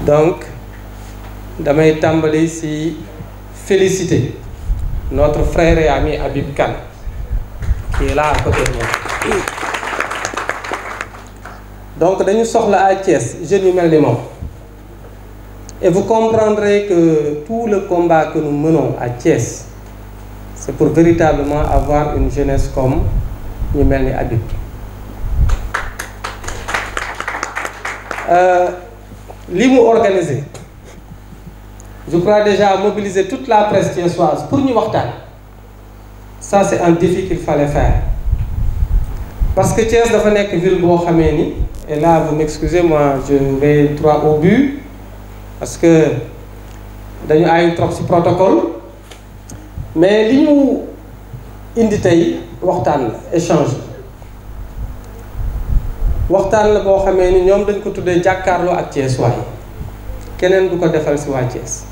Donc damay tàmbali si féliciter notre frère et ami Habib Kane qui est là à côté de moi. Donc dañu soxla à Thiès jeunes yu mel ni moom et vous comprendrez que tout le combat que nous menons à Thiès c'est pour véritablement avoir une jeunesse comme ñu mel ni Habib. Li mu organisé je crois déjà mobiliser toute la presse thiessoise pour ñu waxtaan. Ça c'est un défi qu'il fallait faire parce que Thiès dafa nekk ville boo xamee ni et là vous m'excusez moi je vais droit au but parce que dañu ay trop ci protocole mais li ñu indi tey waxtaan la échange waxtaan la boo xamee ni ñoom dañ ko tuddee jàkkaarloo ak Thiès waay keneen du ko defal ci waa Thiès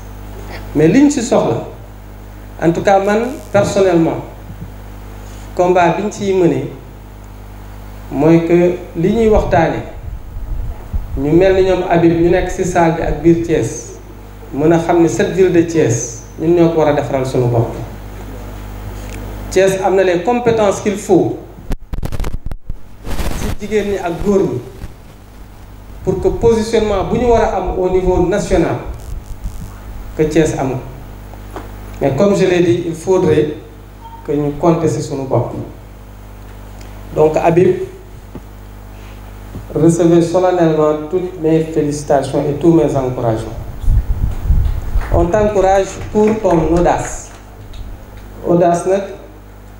mais liñ ci soxla en tout cas man personnellement combat biñ ciy mënee mooy que li ñuy waxtaane ñu mel ni ñoom Habib ñu nekk ci salle bi ak biir Thiès mën a xam ne cette ville de Thiès ñun ñoo ko war a defaral suñu bopp. Thiès am na les compétences qu'il faut ci jigéen ñi ak góor ñi pour que positionnement bu ñu war a am au niveau national que Thiès am mais comme je l'ai dit il faudrait que ñu compter ci suñu bopp. Donc Habib, recevez solennellement toutes mes félicitations et tous mes encouragements. On t'encourage pour ton audace. Audace nag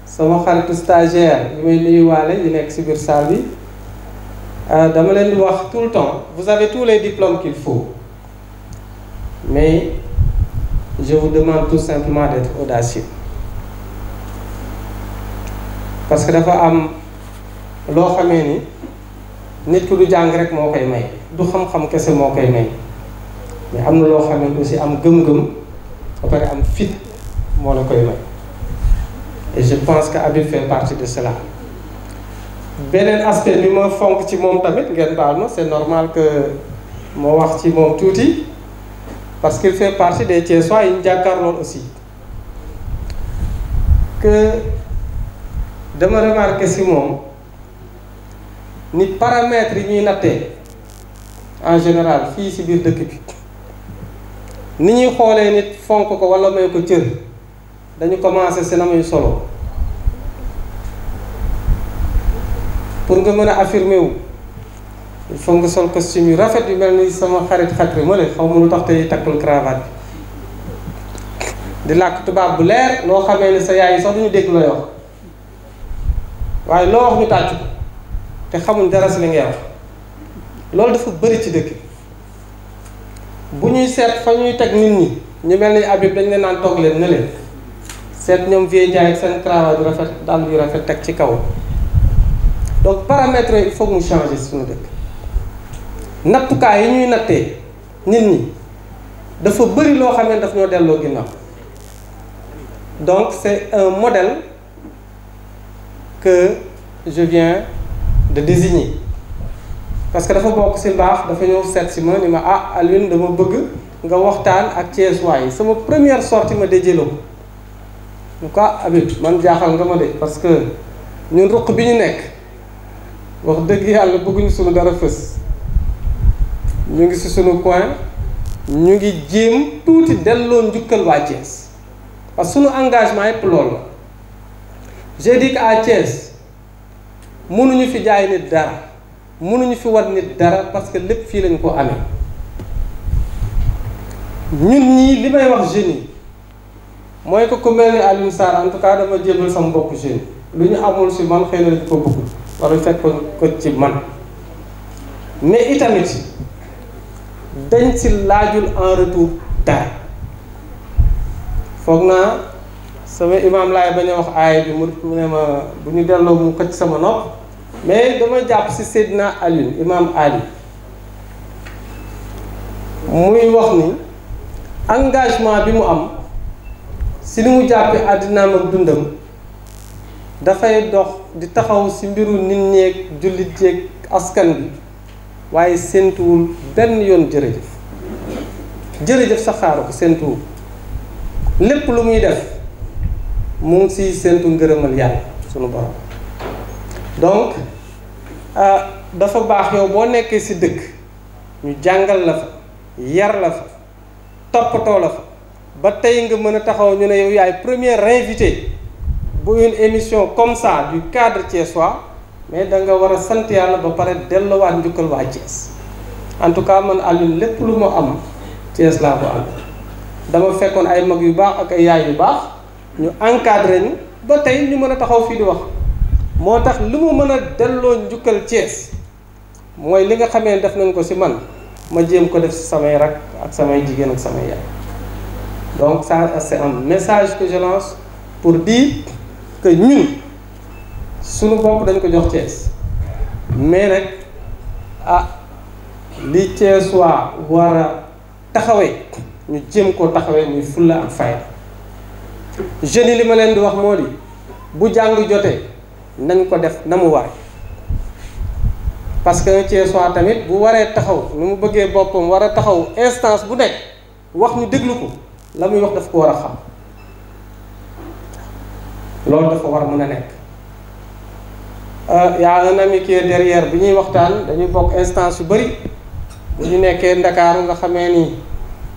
sama xaritu stagiaire yi may nuyuwaale yi nekk ci biir salle bi dama leen di wax tout le temps vous avez tous les diplômes qu'il faut mais je vous demande tout simplement d'être audacieux parce que dafa am loo xamee ni nit ku du jàng rek moo koy may du xam-xam kese moo koy may mais am na loo xam ne aussi am gëm-gëm ba pare am fit moo la koy may et je pense que Habib fait partie de cela. Beneen aspect bi ma fonk ci moom tamit ngeen baal ma c'est normal que moo wax ci moom tuuti parce qu'il fait partie des Thiessois yi ñu jàkkaarlool aussi que dama remarqué ci moom ni paramètres yi ñuy nattee en général fii ci biir dëkk bi ni ñuy xoolee nit fonk ko walla may ko cër dañu commencé ci na muy solo pour nga mën a affirmer wu il faut nga sol costume yu rafet yu mel ni sama xarit xatri ma le xaw ma lu tax tey takkul cravate bi di làkk tubaab bu leer loo xamee ni sa yaay yi sax duñu dégg looy wax waaye loo wax ñu tàcc ko te xamuñ dara ci li ngay wax loolu dafa bëri ci dëkk bu ñuy seet fa ñuy teg nit ñi ñu mel ni Habib dañ leen naan toog leen ne leen seet ñoom vie Ndiaye ak seen cravate yu rafet dàll yu rafet teg ci kaw donc paramètres il faut mu changer suñu dëkk nattukaay yi ñuy nattee nit ñi dafa bëri loo xam ne daf ñoo delloo ginnaaw donc c'est un modèle que je viens de désigner parce que dafa bokk ci baax dafa ñëw seet ci ma ni ma ah Alioune dama bëgg nga waxtaan ak Thiessois yi sama première sortie ma déjee la ko en tout cas Habib man jaaxal nga ma de parce que ñun ruq bi ñu nekk wax dëgg yàlla bëgguñu suñu dara fës ñu ngi ci suñu coin ñu ngi jéem tuuti delloo njukkal waa Thiès parce que suñu engagement yépp loolu la j'ai dit qu'à Thiès mënuñu fi jaay nit dara mënuñu fi war nit dara parce que lépp fii lañ ko amee ñun ñii li may wax jeunes yi mooy que ku mel ni Alioune Sarr en tout cas dama jébal sama mbokku jeune lu ñu amul ci man xëy na dañ ko bëgg wala fekk ko ci man mais itamit dañ ci laajul en retour dara foog naa sama imam laay bañ a wax aaya bi mu ne ma bu ñu delloo mu xëcc sama nopp mais dama jàpp ci Seydina Alioune imam Ali muy wax ni engagement bi mu am ci li mu jàppee àddinaam ak dundam dafay dox di taxaw ci mbiru nit ñeeg jullit jeeg askan bi waaye séentuwul benn yoon jërëjëf jërëjëf sax xaaru ko séentuwul lépp lu muy def mu ngi siy séentu ngërëmal yàlla sunu borom. donc dafa baax yow boo nekkee si dëkk ñu jàngal la fa yar la fa toppatoo la fa ba tey nga mën a taxaw ñu ne yow yaay premier invité bu une émission comme ça du cadre thiessois, mais da nga war a sant yàlla ba pare delluwaat njukkal waa Thiès. En tout cas man Alioune lépp lu ma am Thiès laa ko am dama fekkoon ay mag yu baax ak ay yaay yu baax ñu encadré ñu ba tey ñu mën a taxaw fii di wax. moo tax lu mu mën a delloo njukkal Thiès mooy li nga xamee ne def nañ ko si man ma jéem ko def si samay rak ak samay jigéen ak samay yaay. Donc ça c'est un message que je lance pour dire que ñun suñu bopp dañ ko jox Thiès mais nag li Thiès waa war a taxawee ñu jéem koo taxawee muy fulla ak fayda. jeunes yi li ma leen di wax moo di bu jàng jotee nañ ko def na mu war parce que Thiès waa tamit bu waree taxaw nu mu bëggee boppam war a taxaw instance bu nekk wax ñu déglu ko la muy wax daf ko war a xam loolu dafa war a mën a nekk. Y a un ami qui est derrière bi ñuy waxtaan dañuy bokk instance yu bëri bu ñu nekkee Ndakaaru nga xamee ni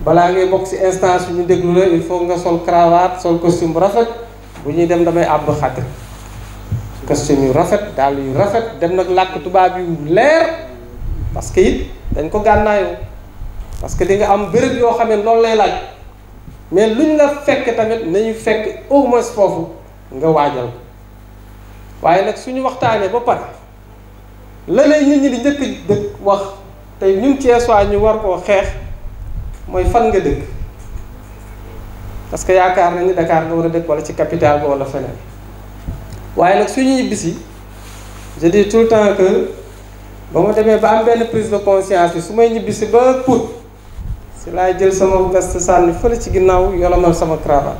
balaa ngay bokk ci instance yu ñu déglu la il faut nga sol cravate sol costume bu rafet bu ñuy dem damay àbb xatri costume yu rafet dàll yu rafet dem nag làkk tubaab yu leer parce que it dañ ko gànnaayoo parce que di nga am béréb yoo xam ne loolu lay laaj mais luñ la fekk tamit nañu fekk au moins foofu nga waajal ko waaye nag suñu waxtaanee ba pare la lay nit ñi di njëkk dëkk wax tey ñun Thiès waa ñu war koo xeex mooy fan nga dëkk parce que yaakaar nañ ni Dakar nga war a dëkk wala ci capitale ba wala feneen waaye nag suñu ñibbisi je dis tout le temps que ba ma demee ba am benn prise de conscience bi su may ñibbisi ba Pout si laay jël sama veste sànni fële ci ginnaaw yolomal sama cravate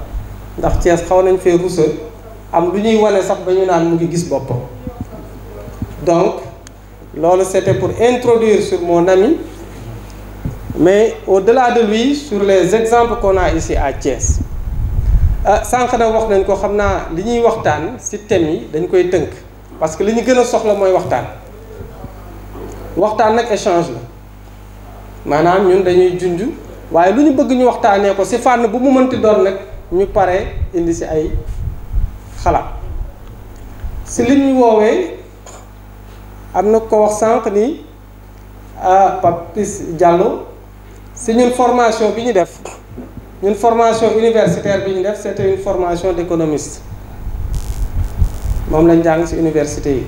ndax Thiès xaw nañ fee rusa am lu ñuy wane sax ba ñu naan mu ngi gis boppam. Donc loolu c'était pour introduire sur mon ami mais au-delà de lui sur les exemples qu'on a ici à Thiès sànq nag wax nañ ko xam naa li ñuy waxtaan ci thème yi dañ koy tënk parce que li ñu gën a soxla mooy waxtaan nag échange la maanaam ñun dañuy junj waaye lu ñu bëgg ñu waxtaanee ko ci fànn bu mu mënti doon nag ñu pare indi ci ay xalaat ci li ñu woowee am na ko wax sànq ni Papis Diallo ci ñun formation bi ñu def ñun formation universitaire bi ñu def c'était une formation d'économiste moom lañ jàng ci université yi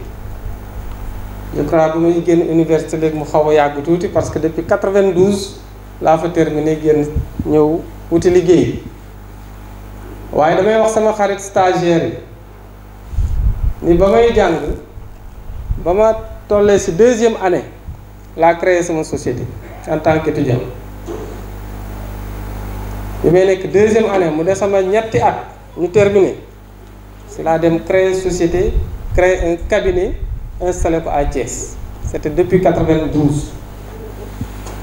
je crois que muy génn université léegi mu xaw a yàgg tuuti parce que depuis 92 laa fa terminé génn ñëw wuti liggéey waaye damay wax sama xarit stagiaire yi ni ba may jàng ba ma tollee ci deuxième année laa créé sama société en tant qu'étudiant bi may nekk deuxième année mu des sama ñetti at ñu terminé ci laa dem créer société créer un cabinet installé ko à Thiès c'était depuis 92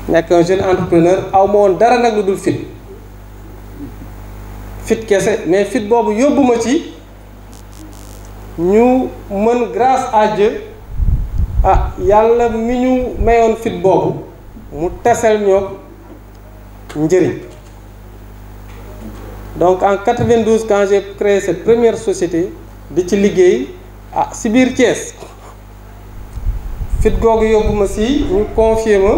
nekk un jeune entrepreneur aw ma woon dara nag lu dul fit kese mais fit boobu yóbbu ma ci ñu mën grâce à Dieu yàlla mi ñu mayoon fit boobu mu tesel ñoo njëriñ. Donc en 92 quand j'ai créé cette première société di ci liggéey ci biir Thiès fit googu yóbbu ma ci ñu confier ma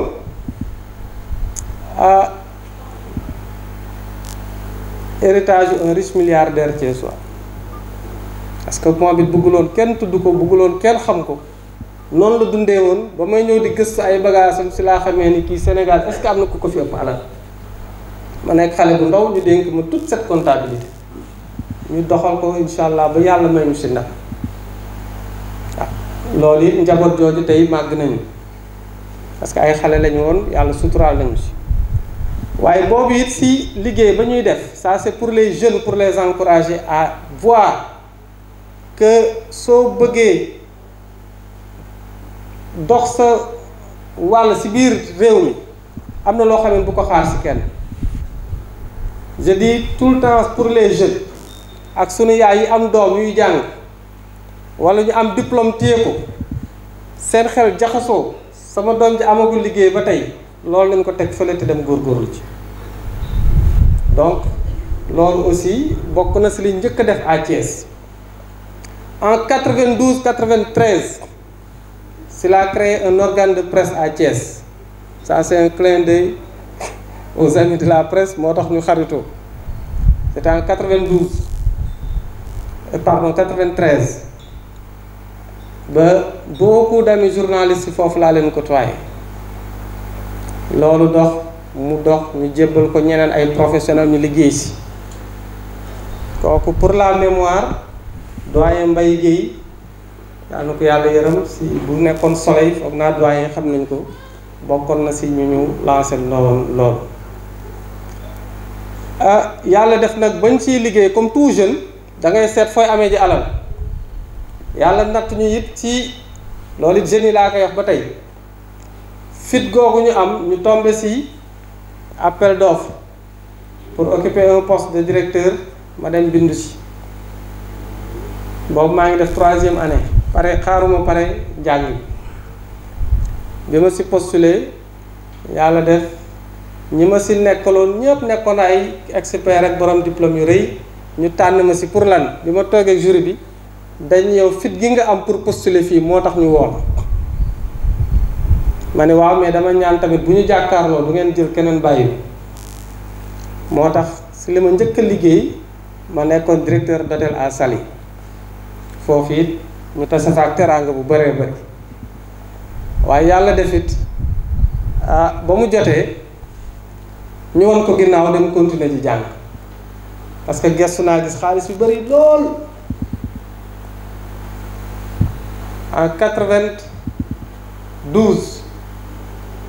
héritage un riche milliardaire thiessois parce que moom it bëgguloon kenn tudd ko bëgguloon kenn xam ko noonu la dundee woon ba may ñëw di gëstu ay bagages am ci laa xamee ni kii Sénégal est-ce que am na ku ko fi ëpp alal ma nekk xale bu ndaw ñu dénk ma toute cette comptabilité ñu doxal ko incha allah ba yàlla may ñu ci ndam loolu it njaboot jooju tey màgg nañu parce que ay xale lañu woon yàlla suturaal nañu ci waaye boobu it si liggéey ba ñuy def ça c'est pour les jeunes pour les encourager à voir que soo bëggee dox sa wàll ci biir réew mi am na loo xam ne bu ko xaar ci kenn. Je dis tout le temps pour les jeunes ak sunu yaay yi am doom yuy jàng wala ñu am diplôme téye ko seen xel jaxasoo sama doom ji amagul liggéey ba tey loolu nañ ko teg fële te dem góorgóorlu ci. donc loolu aussi bokk na ci li njëkk a def à Thiès en 92 93 s'il a créé un organe de presse à Thiès. Ça c'est un clin d'œil aux amis de la presse moo tax ñu xaritoo. C'était en 92 pardon 93 ba beaucoup d'amis journalistes foofu laa leen côtoyé loolu dox mu dox ñu jébbal ko ñeneen ay professionnels ñu liggéey ci kooku pour la mémoire doyen Mbaye Guèye daal na ko yàlla yërëm ci bu nekkoon Soleil foog naa doyen xam nañ ko bokkoon na ci ñu lancé loolu yàlla def nag bañ ciy liggéey comme tout jeune da ngay seet fooy amee ji alal yàlla natt ñu it ci loolu it jeunes yi laa koy wax ba tey fit googu ñu am ñu tombé ci appel d'offre pour occuper un poste de directeur ma dem bindu ci boobu maa ngi def 3e année pare xaaruma pare jàng bi ma ci postulé yàlla def ñi ma ci nekkaloon ñëpp nekkoon ay expert ak borom diplôme yu rëy ñu tànn ma ci pour lan bi ma toogee jury bi dañ yow fit gi nga am pour postuler fii moo tax ñu woo ma ne waaw mais dama ñaan tamit bu ñu jàkkaarloo du ngeen jël keneen bàyyi moo tax ci li ma njëkk a liggéey ma nekkoon directeur d'hôtel à Saly foofu it ñu tase fa ak teraanga bu bëree bëri waaye yàlla def it ba mu jotee ñu won ko ginnaaw dem continuer di jàng parce que gestu naa gis xaalis yu bëri lool en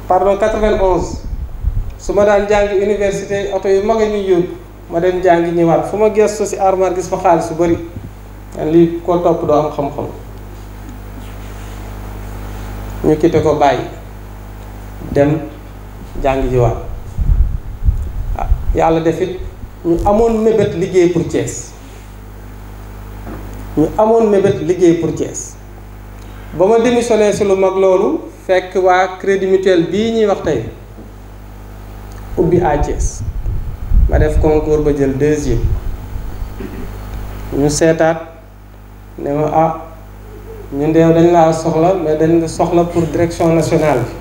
91 su ma daan jàngi université oto yu mag a ñuy yóbbu ma dem jàngi ñëwaat fu ma gestu ci armoire gis fa xaalis yu bëri lii ko topp doo am xam-xam ñu quitté ko bàyyi dem jàngi jiwaat yàlla def it ñu amoon mébét liggéey pour Thiès ba ma démissionné ci lu mag loolu fekk waa Crédit Mutuel bii ñuy wax tey ubbi à Thiès ma def concours ba jël 2e ñu seetaat ne ma ñun de dañ laa soxla mais dañ la soxla pour direction nationale bi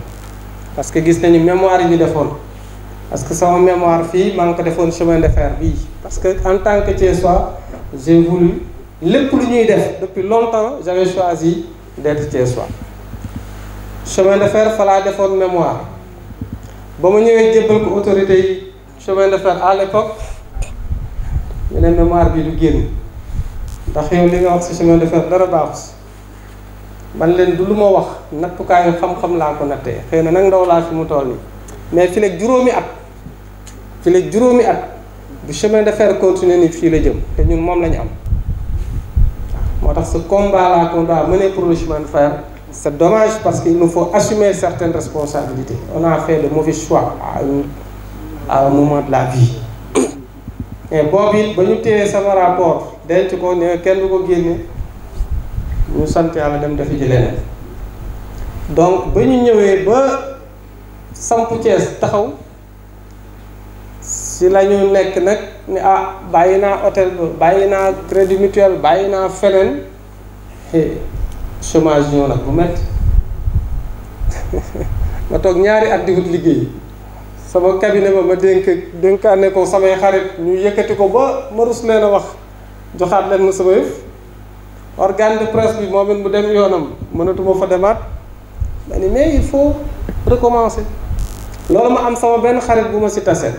parce que gis nañu mémoire yi ñu defoon parce que sama mémoire fii maa ngi ko defoon chemin de fer bii parce que en tant que Thiessois j'ai voulu lépp lu ñuy def depuis longtemps j'avais choisi d'être Thiessois chemin de fer fa laa defoon mémoire ba ma ñëwee jébbal ko autorité yi chemin de fer à l'époque ñu ne mémoire bi du génn ndax yow li nga wax ci chemin de fer dara baaxu man leen du lu ma wax nattukaayu xam-xam laa ko nattee xëy na nag ndaw laa fi mu toll nii mais fii léegi juróomi at bu chemin de fer continuer ni fii la jëm te ñun moom la ñu am moo tax ce combat là qu'on doit mener pour le chemin de fer c'est dommage parce qu'il nous faut assumer certaines responsabilités on a fait de mauvais choix à un moment de la vie et boobu it ba ñu téye sama rapport denc ko ne kenn du ko génne ñu sant yàlla dem defi ji leneen donc ba ñu ñëwee ba samp Thiès taxaw si la ñu nekk nag ni bàyyi naa hôtel ba bàyyi naa Crédit Mutuel bàyyi naa feneen chômage ñëw nag bu métti ma toog ñaari at di wut liggéey sama cabinet ba ma dénkaane ko samay xarit ñu yëkkati ko ba ma rus leen a wax joxaat leen ma sama yëf organe de presse bi moom it mu dem yoonam mënatuma fa demaat ma ni mais il faut recommencer loolu ma am sama benn xarit bu ma ci tase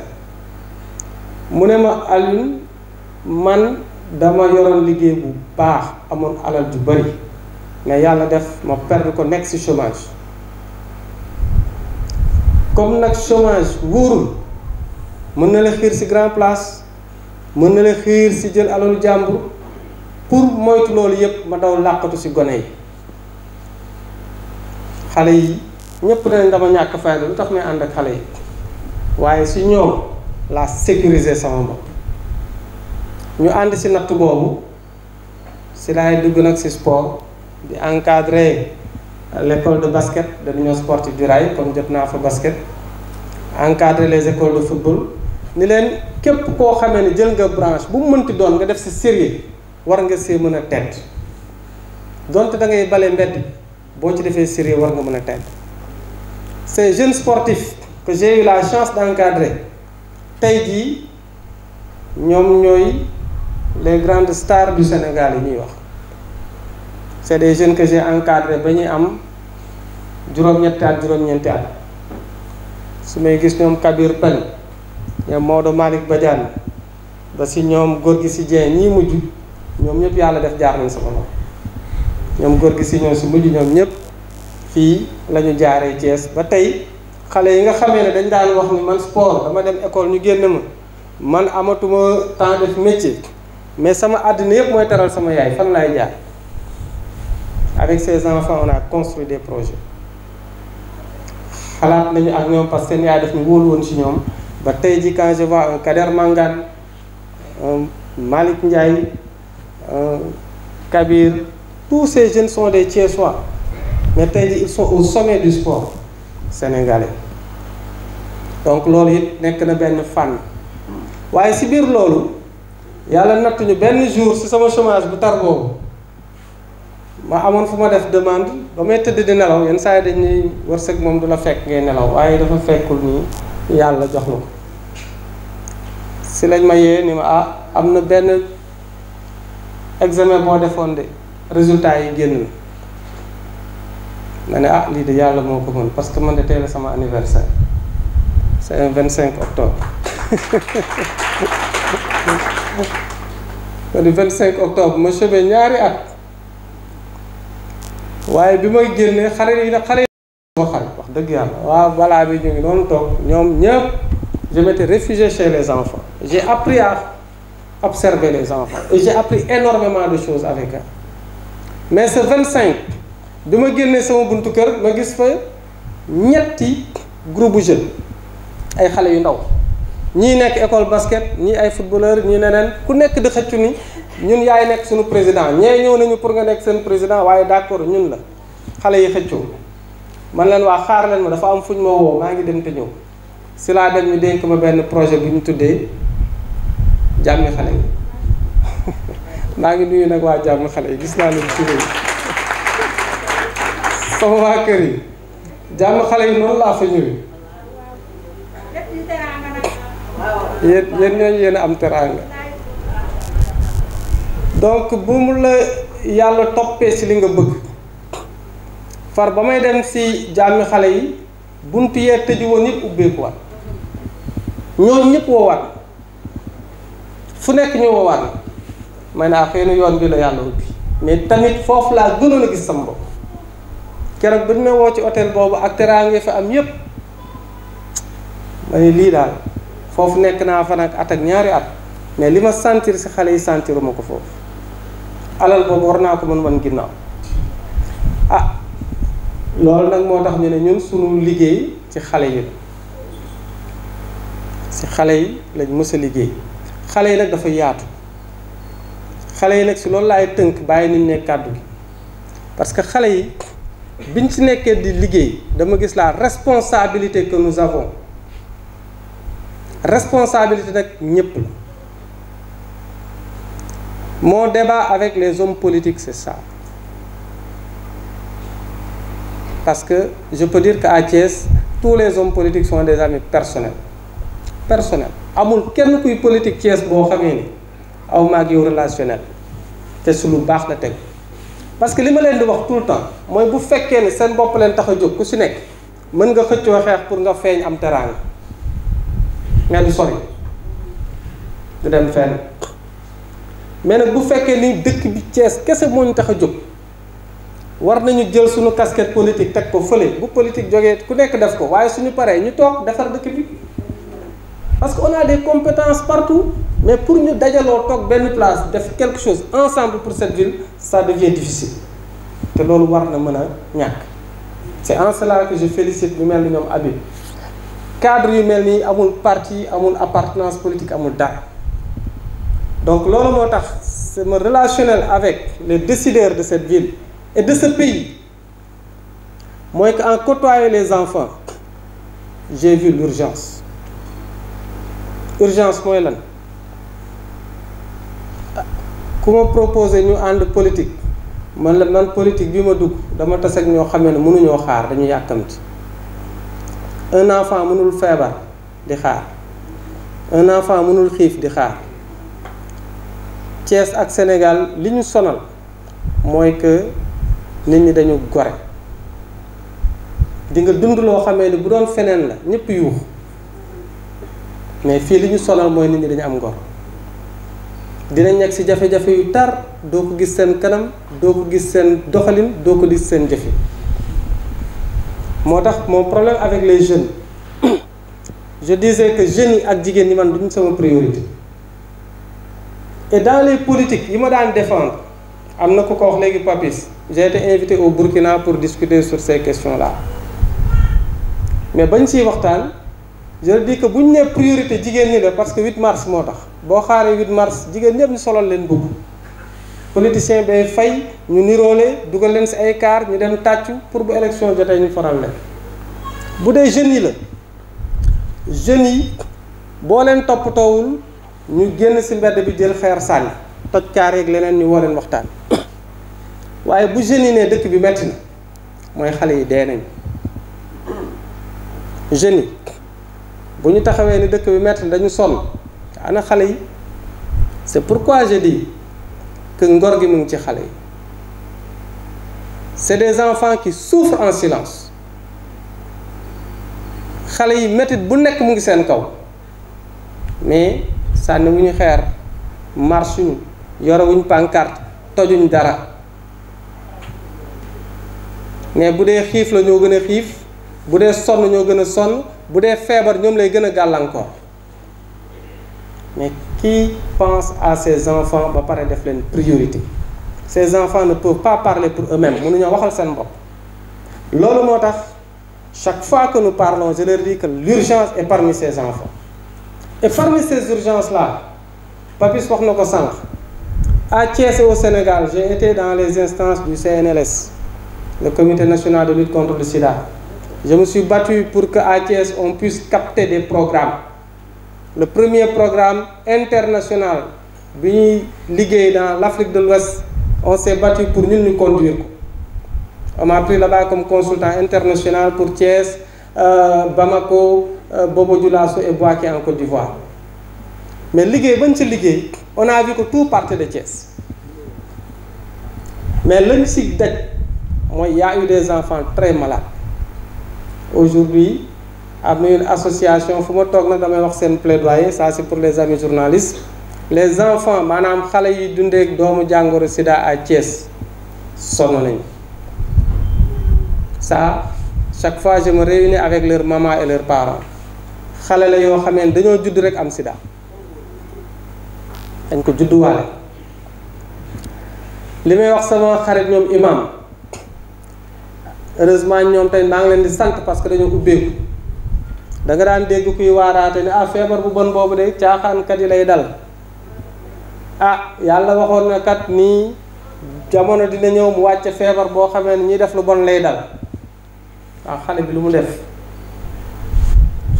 mu ne ma Alioune man dama yoroon liggéey bu baax amoon alal ju bari mais yàlla def ma perdre ko nekk ci chômage comme nag chômage wóorul mën na la xiir ci grand place mën na la xiir ci jël alalu jàmbur pour moytu loolu yépp ma daw làqatu ci gone yi xale yi ñëpp dañ dama ñàkk fayda lu tax may ànd ak xale yi waaye si ñoom la sécuriser sama bopp ñu ànd si natt boobu si laay dugg nag si sport di encadrer l'école de basket de l'Union sportive du Rail comme jot naa fa basket encadrer les écoles de football ni leen képp koo xamee ne jël nga branche bu mu mënti doon nga def si sérieux war nga see mën a tedd donte da ngay bale mbedd boo ci defee sérieux war nga mën a tedd. Ces jeunes sportifs que j'ai eu la chance d'encadrer tey jii ñoom ñooy les grandes stars du Sénégal yi ñuy wax c'est des jeunes que j'ai encadrés ba ñuy am juróom-ñetti at juróom-ñeenti at su may gis ñoom Kabir Pen ñoom Maodo Malick Badiane ba si ñoom góor gi si Dieng ñii mujj ñoom ñëpp yàlla def jaar nañ sama loxo ñoom góor gi si ñoom si mujj ñoom ñëpp fii la ñu jaaree Thiès ba tey xale yi nga xamee ne dañ daan wax ni man sport dama dem école ñu génn ma man amatuma temps def métier mais sama àddina yëpp mooy teral sama yaay fan laay jaar avec ces enfants on a construit des projets xalaat nañu ak ñoom parce que seen yaay daf ñu wóolu woon ci ñoom ba tey ji quand je vois un Kader Mangane Malick Ndiaye Kabir tous ces jeunes sont des Thiessois mais tey jii ils sont au sommet du sport sénégalais donc loolu it nekk na benn fànn waaye si biir loolu yàlla nattuñu benn jour si sama chômage bu tar boobu ma amoon fu ma def demande ba may tëdd di nelaw yenn saa yi dañuy wërsëg moom du la fekk ngay nelaw waaye dafa fekkul nii yàlla jox la ko si lañ ma yee ni ma am na benn examen boo defoon de résultat yi génn na ma ne lii de yàlla moo ko mën parce que man de tey la sama anniversaire c'est un 25 octobre le 25 octobre ma chômé ñaari at waaye bi may génnee xale yi ma xarit wax dëgg yàlla waaw balaa bi ñu ngi doon toog ñoom ñëpp je m'étais réfugié chez les enfants j'ai appris à observer les enfants et j'ai appris énormément de choses avec eux mais ce 25 bi ma génnee sama buntu kër ma gis fa ñetti groupe jeune ay xale yu ndaw ñii nekk école basket ñii ay footballeur ñii neneen ku nekk di xëccu ni ñun yaay nekk suñu président ñee ñëw nañu pour nga nekk seen président waaye d'accord ñun la xale yi xëccoo man leen waa xaar leen ma dafa am fuñ ma woo maa ngi dem te ñëw si laa dem ñu dénk ma benn projet bu ñu tuddee jàmmi xale yi maa ngi nuyu nag waa jàmmi xale yi gis naa leen ci réew sama waa kër yi jàmmi xale yi noonu laa fa ñëwee yéen ñooñu yéen a am teraanga donc bu mu la yàlla toppee ci li nga bëgg far ba may dem ci jàmmi xale yi buntu yee tëju woon yëpp ubbeekuwaat ñooñu ñëpp woowaat fu nekk ñu woowaat may naa xëy na yoon bi la yàlla ubbi mais tamit foofu laa gënoon a gis sama bopp keroog bi ñu woo ci hôtel boobu ak teraanga fa am yëpp ma ne lii daal foofu nekk naa fa nag at ak ñaari at mais li ma sentir ci xale yi sentiruma ko foofu alal boobu war naa ko mën wan ginnaaw loolu nag moo tax ñu ne ñun sunu liggéey ci xale yi ci xale yi lañ mës a liggéey xale yi nag dafa yaatu xale yi nag ci loolu laay tënk bàyyi nit ne kàddu gi parce que xale yi biñ ci nekkee di liggéey dama gis la responsabilité que nous avons responsabilité nag ñëpp la mon débat avec les hommes politiques c'est ça parce que je peux dire qu'à Thiès tous les hommes politiques sont des amis personnels amul kenn kuy politique Thiès boo xamee ni aw maag yow relationnel te su lu baax la teg parce que li ma leen di wax tout le temps mooy bu fekkee ne seen bopp leen tax a jóg ku si nekk mën nga xëccoo xeex pour nga feeñ am teraanga nga du sori du dem fenn mais nag bu fekkee ni dëkk bi Thiès kese moo ñu tax a jóg war nañu jël suñu casquette politique teg ko fële bu politique jógee ku nekk def ko waaye suñu paree ñu toog defar dëkk bi parce que on a des compétences partout mais pour ñu dajaloo toog benn place def quelque chose ensemble pour cette ville ça devient difficile te loolu war na mën a ñàkk C'est en cela que je félicite ñu mel ni ñoom Habib cadre yu mel nii amul parti amul appartenance politique amul dara. Donc loolu moo tax sama relationnel avec les décideurs de cette ville et de ce pays mooy que en côtoyant les enfants j'ai vu l'urgence. Urgence mooy lan ku ma proposé ñu ànd politique man la man politique bi ma dugg dama tas ak ñoo xam ne mënuñoo xaar dañu yàkkamti. Un enfant mënul feebar di xaar un enfant mënul xiif di xaar Thiès ak Sénégal li ñu sonal mooy que nit ñi dañu gore di nga dund loo xamee ni bu doon feneen la ñëpp yuux mais fii li ñu sonal mooy nit ñi dañu am ngor dinañ nekk ci jafe-jafe yu tar doo ko gis seen kanam doo ko gis seen doxalin doo ko gis seen jëfi moo tax mon problème avec les jeunes je disais que jeunes yi ak jigéen ñi man duñ sama priorité et dans les politiques yi ma daan défendre am na ku ko wax léegi Papis j'ai été invité au Burkina pour discuter sur ces questions-là mais bañ ciy waxtaan je dis que bu ñu nee priorité jigéen ñi la parce que 8 mars moo tax boo xaaree 8 mars jigéen ñëpp ñu solal leen bëgg politicien bay fay ñu niroole dugal leen ci ay car ñu dem tàccu pour bu élection jotee ñu faral leen bu dee jeunes yi la jeunes yi boo leen toppatoowul ñu génn ci mbedd bi jël xeer sànni toj kaar yeeg leneen ñu woo leen waxtaan waaye bu jeunes yi ne dëkk bi metti na mooy xale yi dee nañ jeunes yi bu ñu taxawee ni dëkk bi metti na dañu sonn ana xale yi c'est pourquoi je dis que ngor gi mu ngi ci xale yi c'est des enfants qui souffrent en silence xale yi métit bu nekk mu ngi seen kaw mais sànni wu ñu xeer marche ñu yorewuñ pancarte tojuñ dara mais bu dee xiif la ñoo gën a xiif bu dee sonn ñoo gën a sonn bu dee feebar ñoom lay gën a gàllankoor mais qui pense à ses enfants ba pare def leen priorité ces enfants ne peuvent pas parler pour eux-mêmes mënuñoo waxal seen bopp loolu moo tax chaque fois que nous parlons je leur dis que l'urgence est parmi ces enfants et parmi ces urgences là Papis wax na ko sànq à Thiès et au Sénégal j'ai été dans les instances du CNLS le comité national de lutte contre le sida je me suis battu pour que à Thiès on puisse capter des programmes. Le premier programme international bi ñuy liggéey dans l'Afrique de l'Ouest on s'est battu pour ñun ñu conduire ko on m'a pris là-bas comme consultant international pour Thiès Bamako Bobo Dioulasso et Bouaké en Côte d'Ivoire mais liggéey bañ ci liggéey on a vu que tout partait de Thiès mais lañ ci daj mooy y a eu des enfants très malades aujourd'hui am na une association fu ma toog nag damay wax seen plaidoyer ça c'est pour les amis journalistes les enfants maanaam xale yi dundeek doomu jàngoro sida à Thiès sonn nañu ça chaque fois je me réunis avec leurs mamans et leurs parents xale la yoo xamee dañoo judd rek am sida dañ ko judduwaale li may wax sama xarit ñoom imam heureusement ñoom tey maa ngi leen di sant parce que dañoo ubbeeku da nga daan dégg kuy waaraate ne ah feebar bu bon boobu de caaxaankat yi lay dal ah yàlla waxoon na kat nii jamono dina ñëw mu wàcce feebar boo xamee ne ñiy def lu bon lay dal waaw xale bi lu mu def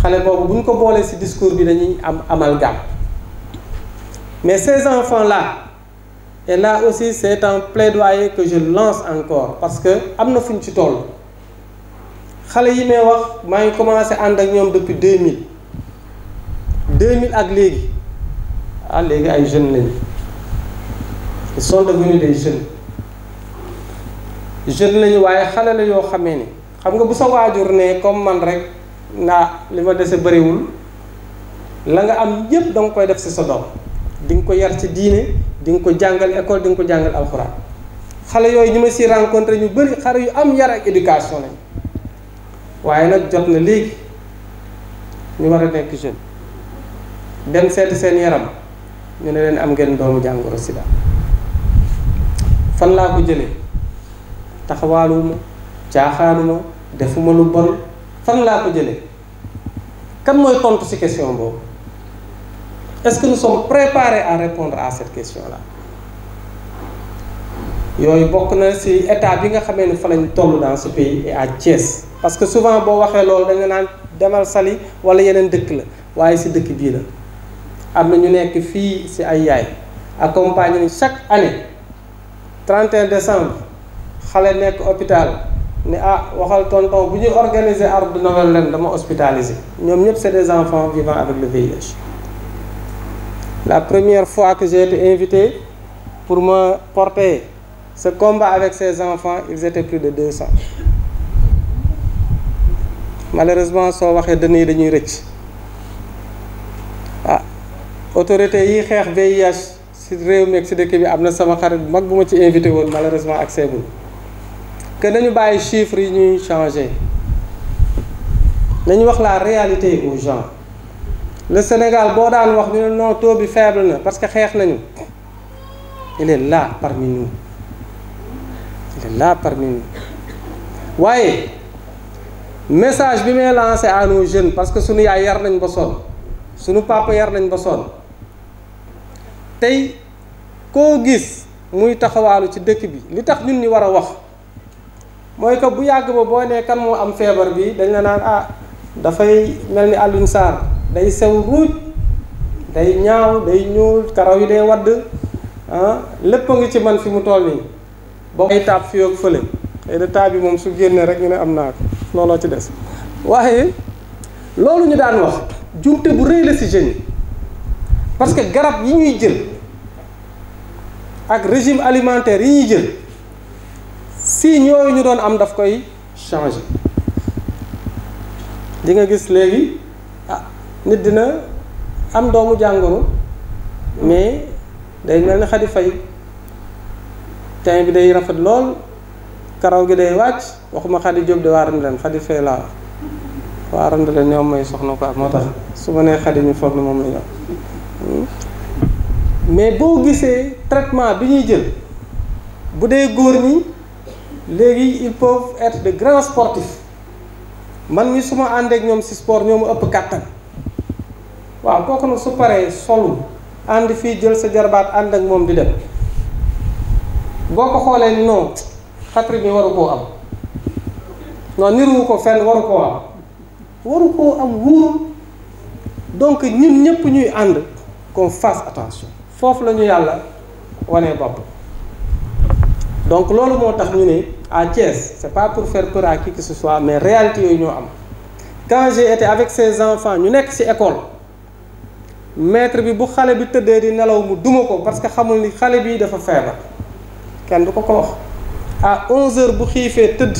xale boobu bu ñu ko boolee ci discours bi dañuy am amalgame mais ces enfants là et là aussi c'est un plaidoyer que je lance encore parce que am na fu ñu ci toll xale yi may wax maa ngi commencé ànd ak ñoom depuis 2000 ak léegi ah léegi ay jeunes lañu ils sont devenus des jeunes lañu waaye xale la yoo xamee ni xam nga bu sa waajur ne comme man rek naa li ma dese bëriwul la nga am yépp da nga koy def ci sa doom di nga ko yar ci diine di nga ko jàngal école di nga ko jàngal alxuraan xale yooyu ñu ma ci rencontré ñu bëri xale yu am yar ak éducation lañ waaye nag jot na léegi ñu war a nekk jeune dem seeti seen yaram ñu ne leen am ngeen doomu jàngoro sida fan laa ko jëlee taxawaaluma caaxaanuma defuma lu bon fan laa ko jëlee kan mooy tontu ci question boobu est-ce que nous sommes préparés à répondre à cette question-là yooyu bokk na ci état bi nga xamee ne fa lañ toll dans ce pays et à Thiès parce que souvent boo waxee loolu da nga naan demal Saly wala yeneen dëkk la waaye ci dëkk bii la am na ñu nekk fii ci ay yaay accompagné ni chaque année 31 décembre xale nekk hôpital ne waxal tonton bu ñuy organiser arbre de Noël ren dama hospitalisé ñoom ñëpp c'est des enfants vivant avec le VIH. La première fois que j'ai été invité pour me porter ce combat avec ces enfants, ils étaient plus de 200. Malheureusement soo waxee dënn yi dañuy rëcc autorité yi xeex VIH ci réew mi ak ci dëkk bi am na sama xarit bu mag bu ma ci invité woon malheureusement accès bul que nañu bàyyi chiffres yi ñuy changer nañu wax la réalité aux gens. Le Sénégal boo daan wax ñu ne non taux bi faible na parce que xeex nañu il est là parmi nous il est là parmi nous waaye message bi may lancé à nos jeunes parce que sunu yaay yar nañ ba sonn sunu papa yar nañ ba sonn tey koo gis muy taxawaalu ci dëkk bi li tax ñun ñi war a wax mooy que bu yàgg ba boo nee kan moo am feebar bi dañ la naan dafay mel ni Alioune Sarr day sew ruuj day ñaaw day ñuul karaw yi day wadd lépp a ngi ci man fi mu toll nii boo ay taab fii ak fële xëy na taab bi moom su génnee rek ñu ne am naa ko looloo ci des waaye loolu ñu daan wax jumte bu rëy la ci jeunes yi parce que garab yi ñuy jël ak régime alimentaire yi ñuy jël si ñooyu ñu doon am daf koy changer di nga gis léegi nit dina am doomu jàngoro mais day mel ni Xadi Fay teint bi day rafet lool karaw gi day wàcc waxuma Xadi Jóob de waarandi leen Xadi Fay laa waarandi leen ñoom may soxna quoi moo tax su ma nee Xadi ñu foog na moom la ñu mais boo gisee traitement bi ñuy jël bu dee góor ñi léegi ils peuvent être de grands sportifs man mi su ma àndeek ñoom ci sport ñoo ma ëpp kàttan waaw kooku nag su paree solu ànd fii jël sa jarbaat ànd ak moom di dem boo ko xoolee non xatri bi waru koo am non niruwu ko fenn waru koo am wóorul donc ñun ñëpp ñuy ànd qu'on fasse attention foofu la ñu yàlla wanee bopp donc loolu moo tax ñu ne à Thiès c'est pas pour faire peur à qui que ce soit mais réalité yooyu ñoo am quand j'ai été avec ces enfants ñu nekk ci école maître bi bu xale bi tëddee di nelaw mu duma ko parce que xamul ni xale bi dafa feebar kenn du ko wax à 11h bu xiifee tëdd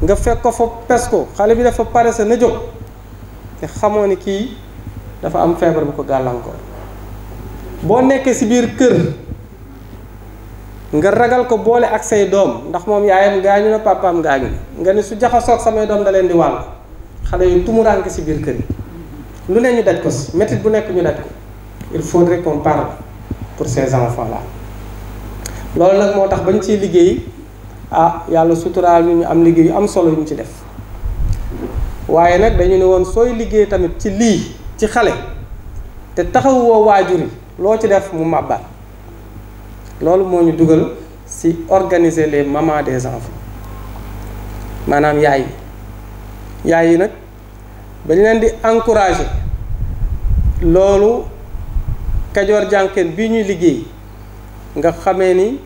nga fekk ko fa pes ko xale bi dafa pare sa na jóg te xamoo ni kii dafa am feebar bu ko gàllankoor boo nekkee ci biir kër nga ragal ko boole ak say doom ndax moom yaayam gaañu na papaam gaañu nga ni su jaxasoog samay doom da leen di wàll xale yu tumuraanke ci biir kër yi lu ne ñu daj ko ci métit bu nekk ñu daj ko il faudrait qu'on parle pour ces enfants là loolu nag moo tax bañ ciy liggéey yàlla suturaal ñu am liggéey yu am solo yu ñu ci def waaye nag dañu ne woon sooy liggéey tamit ci lii ci xale te taxawoo waajur yi loo ci def mu màbbaat loolu moo ñu dugal ci organiser les mamans des enfants maanaam yaay yi nag dañ leen di encourager loolu Kajoor Jànqeen bii ñuy liggéey nga xamee ni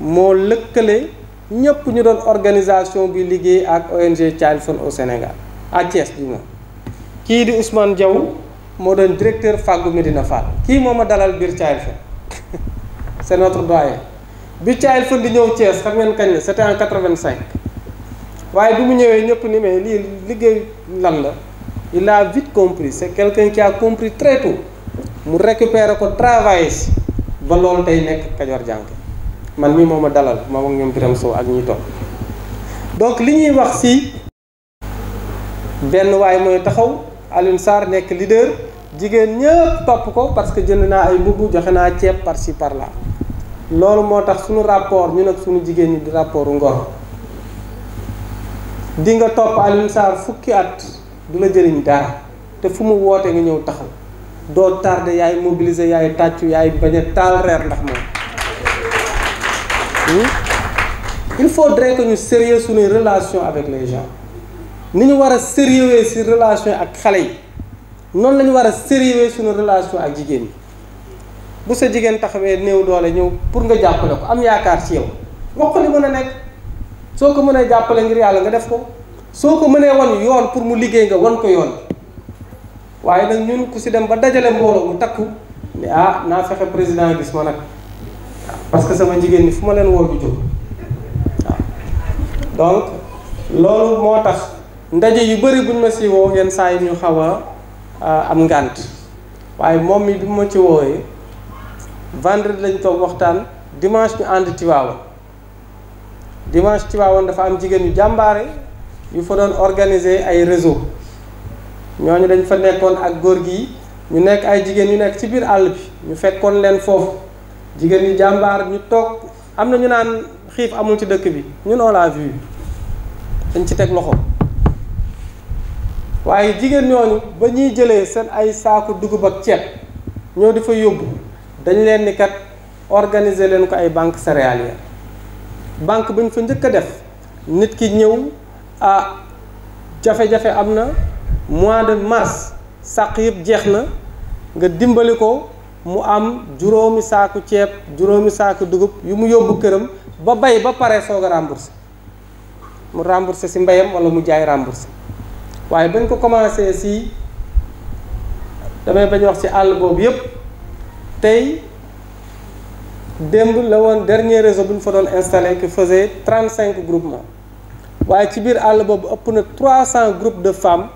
moo lëkkale ñëpp ñu doon organisation bi liggéey ak ONG Child Fund au Sénégal à Thiès bi moom kii di Ousmane Diaw moo doon directeur Fàggu Medina Fall kii moo ma dalal biir Child Fund c'est notre doyen bi Child Fund di ñëw Thiès xam ngeen kañ la c'était en 85 waaye bi mu ñëwee ñëpp ni mais lii liggéey lan la il a vite compris c'est quelqu'un qui a compris très tôt mu récupérer ko travailler si ba loolu tey nekk Kajoor Jànqeen man mii moo ma dalal ma ak ñoom Biram Sow ak ñuy toog donc li ñuy wax ci benn waay mooy taxaw Alioune Sarr nekk leader jigéen ñëpp topp ko parce que jënd naa ay mbubb joxe naa ceeb par ci par là loolu moo tax suñu rapport ñun ak suñu jigéen ñi di rapport ngor di nga topp Alioune Sarr fukki at du la jëriñ dara te fu mu woote nga ñëw taxaw doo tardé yaay mobiliser yaay tàccu yaay bañ a taal reer ndax moom. Il faudrait que ñu sérieux suñuy relation avec les gens ni ñu war a sérieux ci relation ak xale yi noonu la ñu war a sérieux suñu relation ak jigéen ñi. bu sa jigéen taxawee néew doole ñëw pour nga jàppale ko am yaakaar ci yow wax ko li mën a nekk soo ko mënee jàppale ngir yàlla nga def ko soo ko mënee wan yoon pour mu liggéey nga wan ko yoon waaye nag ñun ku si dem ba dajale mbooloo mu takku ne ah naa fexe président gis ma nag parce que sama jigéen ñi fu ma leen woo ju jóg waaw donc loolu moo tax ndaje yu bëri buñ ma si woo yenn saa yi ñu xaw a am ngànt waaye moom mi bi ma ci woowee vendredi lañ toog waxtaan dimanche ñu ànd Tivaouane dimanche Tivaouane dafa am jigéen yu jàmbaare yu fa doon organiser ay réseau ñooñu dañ fa nekkoon ak góor gi ñu nekk ay jigéen yu nekk ci biir àll bi ñu fekkoon leen foofu jigéen yu jàmbaar ñu toog am na ñu naan xiif amul ci dëkk bi ñun on l'a vu dañ ci teg loxo waaye jigéen ñooñu ba ñuy jëlee seen ay saaku dugub ak ceeb ñoo di fa yóbbu dañ leen ni kat organiser leen ko ay banque céréalière banque bu ñu fa njëkk a def nit ki ñëw jafe-jafe am na mois de mars sàq yëpp jeex na nga dimbali ko mu am juróomi saaku ceeb juróomi saaku dugub yu mu yóbbu këram ba bay ba pare soog a remboursé mu remboursé si mbayam wala mu jaay remboursé waaye bañ ko commencé si damay bañ wax ci àll boobu yëpp tey démb la woon dernier réseau bu ñu fa doon installé qui faisait 35 groupements waaye ci biir àll boobu ëpp na 300 groupes de femmes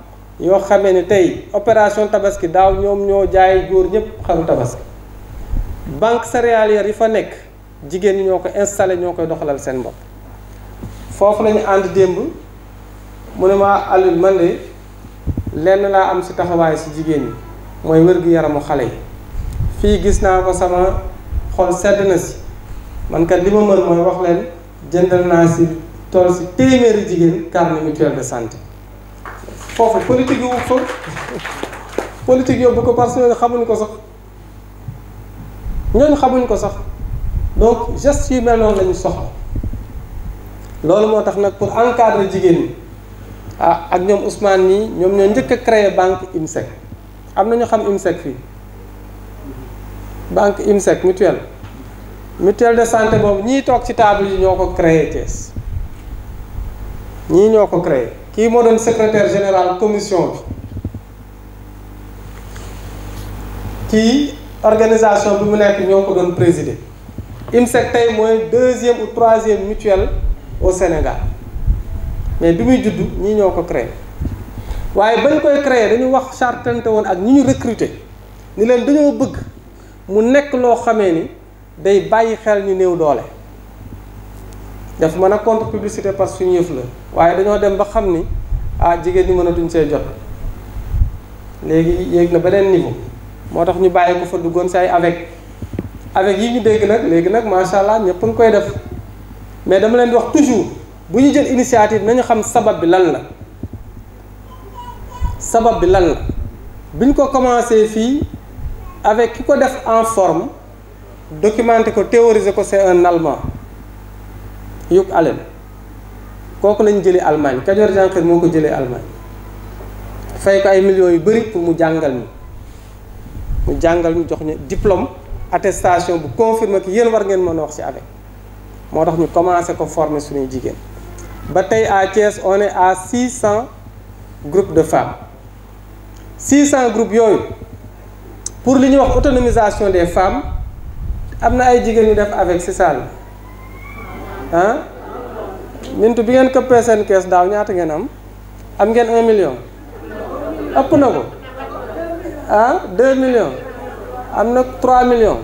yoo xamee ne tey opération tabaski daaw ñoom ñoo jaay góor ñëpp xaru tabaski banque céréalière yi fa nekk jigéen ñi ñoo ko installé ñoo koy doxalal seen bopp foofu la ñu ànd démb mu ne ma Alioune man de lenn laa am si taxawaay si jigéen ñi mooy wér-gu-yaramu xale yi fii gis naa ko sama xol sedd na si man kat li ma mën mooy wax leen jëndal naa si tool si téeméeri jigéen carnet mutuel de santé foofu politique yu fa politique yóbbu ko parce que ñooñu xamuñ ko sax donc gestes yu mel noonu la ñu soxla loolu moo tax nag pour encadrer jigéen ñi ak ñoom Ousmane nii ñoom ñoo njëkk a créer banque IMSEC am na ñu xam IMSEC fii banque IMSEC mutuelle de santé boobu ñii toog ci table yi ñoo ko créé Thiès ñii ñoo ko créé kii moo doon secrétaire général commission bi kii organisation bi mu nekk ñoo ko doon présider IMSEC tey mooy 2e ou 3e mutuelle au Sénégal mais bi muy juddu ñii ñoo ko créé waaye bañ koy créé dañu wax chartante woon ak ñi ñu recruter ni leen dañoo bëgg mu nekk loo xamee ni day bàyyi xel ñu néew doole daf mën a contre publicité parce que suñu yëf la waaye dañoo dem ba xam ni jigéen ñi mënatuñ see jot léegi yéeg na beneen niveau moo tax ñu bàyyi ko fa duggoon si ay avec yi ñu dégg nag léegi nag macha allah ñëpp a ngi koy def mais dama leen di wax toujours bu ñu jël initiative nañu xam sabab bi lan la biñ ko commencé fii avec ki ko def en forme documenté ko théorisé ko c'est un Allemand Hugh Allen kooku lañ jëlee Allemagne Kajoor Jànqeen moo ko jëlee Allemagne fay ko ay millions yu bëri pour mu jàngal ñu jox ñu diplôme attestation bu confirmé que yéen war ngeen mën a wax ci avec moo tax ñu commencé ko former suñuy jigéen ba tey à Thiès on est à 600 groupes de femmes 600 groupes yooyu pour li ñuy wax autonomisation des femmes am na ay jigéen ñu def avec si salle mintu bi ngeen këppee seen kees daaw ñaata ngeen am ngeen 1 million ëpp na ko 2 millions am na 3 millions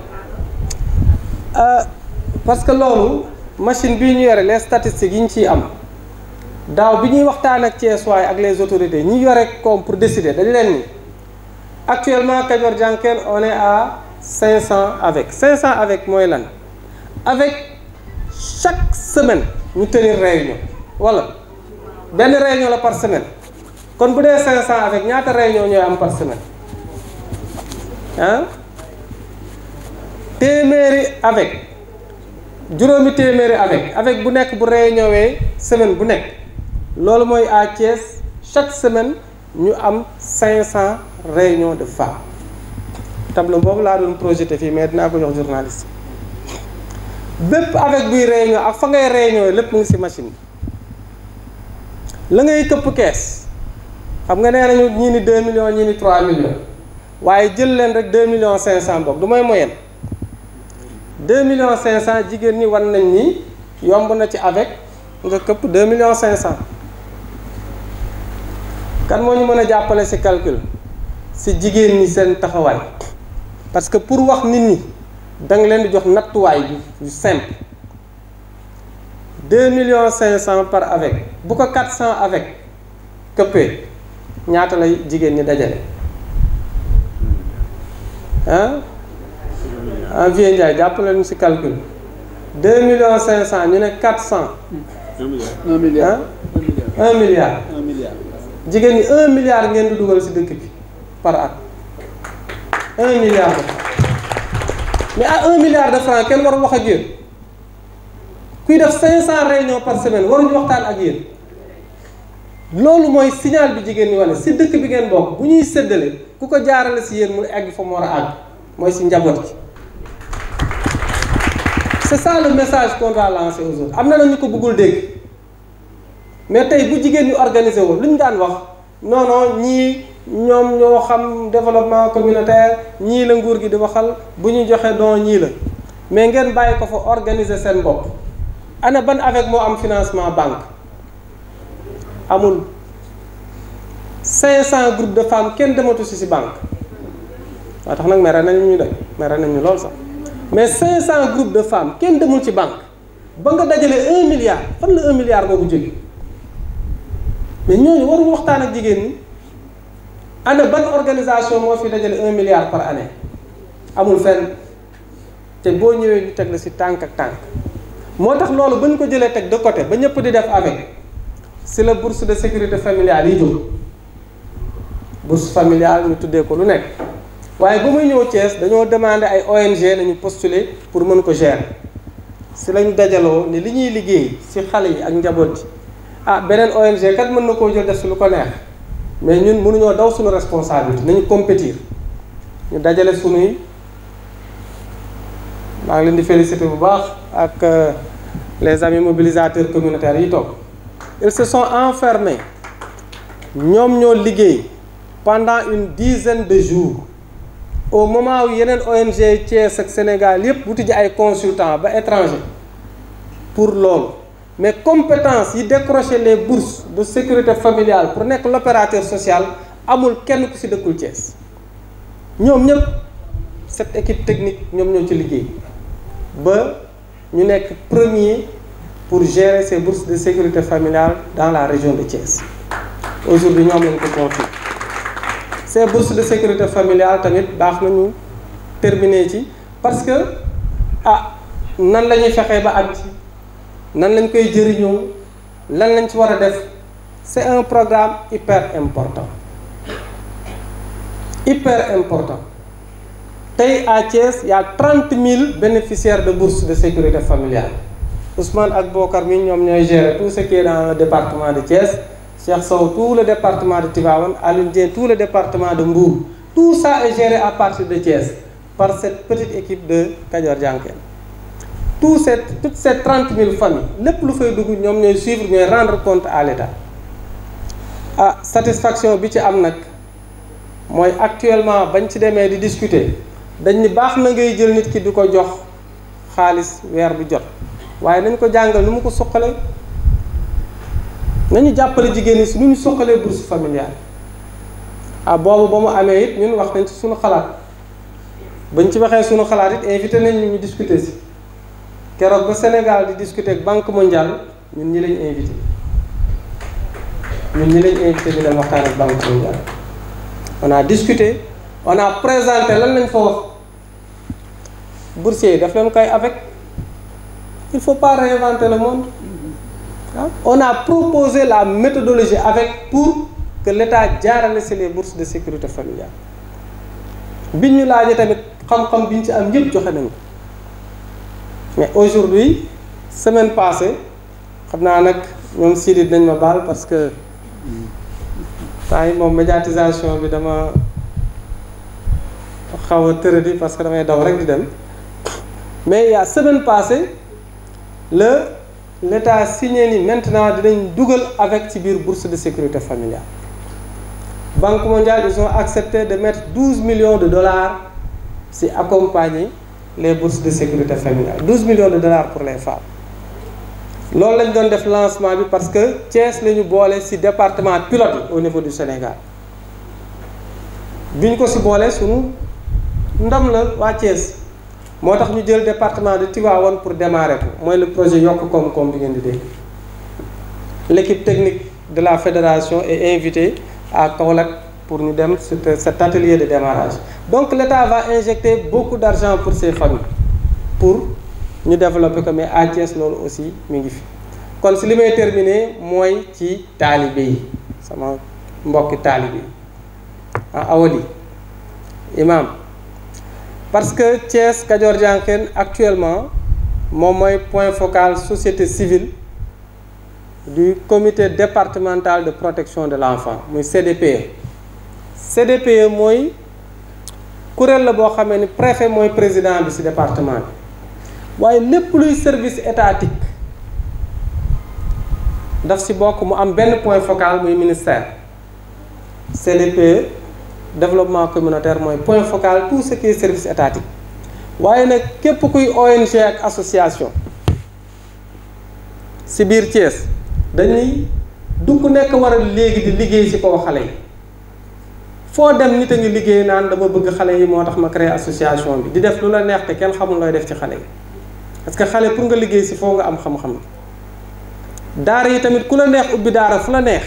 parce que loolu machine bii ñu yore les statistiques yi ñu ciy am daaw bi ñuy waxtaan ak Thiès waay ak les autorités ñi yore comme pour décider dañ leen ni actuellement Kajoor Jànqeen on est à 500 avec mooy lan avec chaque semaine ñu tenir réunion wala benn réunion la par semaine kon bu dee 500 avec ñaata réunion ñooy am par semaine ah téeméeri avec juróomi téeméeri avec bu nekk bu réunion wee semaine bu nekk loolu mooy à Thiès chaque semaine ñu am 500 réunions de femmes tableau boobu laa doon projeté fii mais dinaa ko jox journaliste bépp avec buy réunion ak fa ngay réunion lépp mu ngi ci machine la ngay këpp kees xam nga nee nañu ñii ni 2 millions ñii ni 3 millions waaye jël leen rek 2 millions 500 bokk du mooy moyenne 2 millions 500 jigéen ñi wan nañ ni yomb na ci avec nga këpp 2 millions 500 kan moo ñu mën a jàppale ci calcul ci jigéen ñi seen taxawaay parce que pour wax nit ñi da nga leen di jox nattuwaay yu simple 2 millions 500 par avec bu ko 400 avec këppee ñaata lay jigéen ñi dajale ah Vieux Ndiaye jàppale ñu ci calcul 2 millions 500 ñu ne 400. 1 milliard. 1 milliard. jigéen ñi 1 milliard ngeen di dugal ci dëkk bi par at 1 milliard de francs mais à 1 milliard de francs kenn warul wax ak yéen kuy def 500 réunions par semaine waruñu waxtaan ak yéen loolu mooy signal bi jigéen ñi wane ci dëkk bi ngeen bokk bu ñuy séddale ku ko jaarale ci yéen mu egg fa mu war a àgg mooy ci njaboot gi. C'est ça le message qu'on doit lancer aux autres am na ñu ko bëggul dégg mais tey bu jigéen ñi organisé woon lu ñu daan wax non non ñii ñoom ñoo xam développement communautaire ñii la nguur gi di waxal bu ñu joxe don ñii la mais ngeen bàyyi ko fa organiser seen bopp ana ban avec moo am financement banque amul 500 groupes de femmes kenn dematu ci banque waa tax nag mere nañu ñu de mere nañu lool sax mais 500 groupes de femmes kenn demul ci banque ba nga dajale 1 milliard fan la 1 milliard boobu jóge mais ñooñu warul waxtaan ak jigéen ñi ana ban organisation moo fi dajale 1 milliard par année amul fenn te boo ñëwee ñu teg la ci tànk ak tànk moo tax loolu ba ñu ko jëlee teg de côté ba ñëpp di def avec ci la bourse de sécurité familiale yi jóg bourse familiale ñu tuddee ko lu nekk waaye ba muy ñëw Thiès dañoo demandé ay ONG nañu postuler pour mën ko gérer ci lañu dajaloo ni li ñuy liggéey ci xale yi ak njaboot yi ah beneen ONG kat mën na koo jël def ci lu ko neex mais ñun mënuñoo daw suñu responsabilité nañu compétir ñu dajale suñuy maa ngi leen di féliciter bu baax ak les amis mobilisateurs communautaires yi toog ils se sont enfermés ñoom ñoo liggéey pendant une dizaine de jours au moment où yeneen ONG Thiès ak Sénégal yépp wuti ji ay consultants ba étranger pour loolu mais compétence yi décrocher les bourses de sécurité familiale pour nekk l'opérateur social amul kenn ku ci dëkkul Thiès ñoom ñëpp cette équipe technique ñoom ñoo ci liggéey ba ñu nekk premier pour gérer ces bourses de sécurité familiale dans la région de Thiès aujourd'hui ñoom lañ ko confié ces bourses de sécurité familiale tamit baax nañu terminer ci parce que nan la ñuy fexee ba at ci nan lañ koy jëriñoo lan lañ ci war a def c'est un programme hyper important tey à Thiès y a 30 000 bénéficiaires de bourses de sécurité familiale Ousmane ak Bokar mi ñoom ñooy gérer tout ce qui est dans le département de Thiès Cheikh Sow tout le département de Tivaouane Alioune Dieng tout le département de Mbour tout ça est géré à partir de Thiès par cette petite équipe de Kajoor Jànkeen toutes ces 30 000 familles lépp lu fay dugg ñoom ñooy suivre ñooy rendre compte à l'État satisfaction bi ci am nag mooy actuellement bañ ci demee di discuter dañ ni baax na ngay jël nit ki di ko jox xaalis weer bu jot waaye nañ ko jàngal nu mu ko suqale nañu jàppale jigéen ñi si nu ñu suqalee bourse familiale boobu ba mu amee it ñun wax nañ ci suñu xalaat bañ ci waxee suñu xalaat it invité nañ ñu discuter si keroog ba Sénégal di discuter ak Banque mondiale ñun ñi lañ invité ñu dem waxtaan ak Banque mondiale on a discuté on a présenté lan lañ fa wax boursiers yi daf leen koy avec il faut pas réinventer le monde On a proposé la méthodologie avec pour que l'État jaarale ci les bourses de sécurité familiale biñ ñu laajee tamit xam-xam biñ ci am yëpp joxe nañu mais aujourd'hui semaine passée xam naa nag ñoom Sidi nañ ma baal parce que temps yi moom médiatisation bi dama xaw a tëradi parce que damay daw rek di dem mais il y a semaine passée l'État a signé ni maintenant dinañ dugal avec ci biir bourse de sécurité familiale. Banque mondiale, ils ont accepté de mettre 12 millions de dollars pour accompagner les bourses de sécurité familiale. 12 millions de dollars pour les femmes. C'est ce qu'on a fait le lancement parce que Thiès est le département pilote au niveau du Sénégal. Si nous avons bolé, nous avons Thiès. Nous avons pris le département de Tivaouane pour démarrer. Moi, le projet Yok comme l'équipe technique de la fédération est invitée à Kaolack pour nous donner cet atelier de démarrage. Donc l'État va injecter beaucoup d'argent pour ces familles, pour nous développer comme à Thiès aussi. Quand je vais terminer, moi je suis talibé. C'est mon talibé. Awali, imam. Parce que Thiès, Kadior Dianken, actuellement, mon point focal société civile du comité départemental de protection de l'enfant, le CDPE. CDPE, moi, le préfet, moi, président de ce département. Moi, le plus service étatique, dans ce point focal, le ministère. CDPE, développement communautaire, moi, point focal, tout ce qui est service étatique. Moi, il y a ONG et association. Sibir Thiès. dañuy du ku nekk war a léegi di liggéey ci kaw xale yi foo dem nit a ngi liggéey naan dama bëgg xale yi moo tax ma créé association bi di def lu la neex te kenn xamul looy def ci xale yi parce que xale pour nga liggéey ci foo nga am xam-xam daara yi tamit ku la neex ubbi daara fu la neex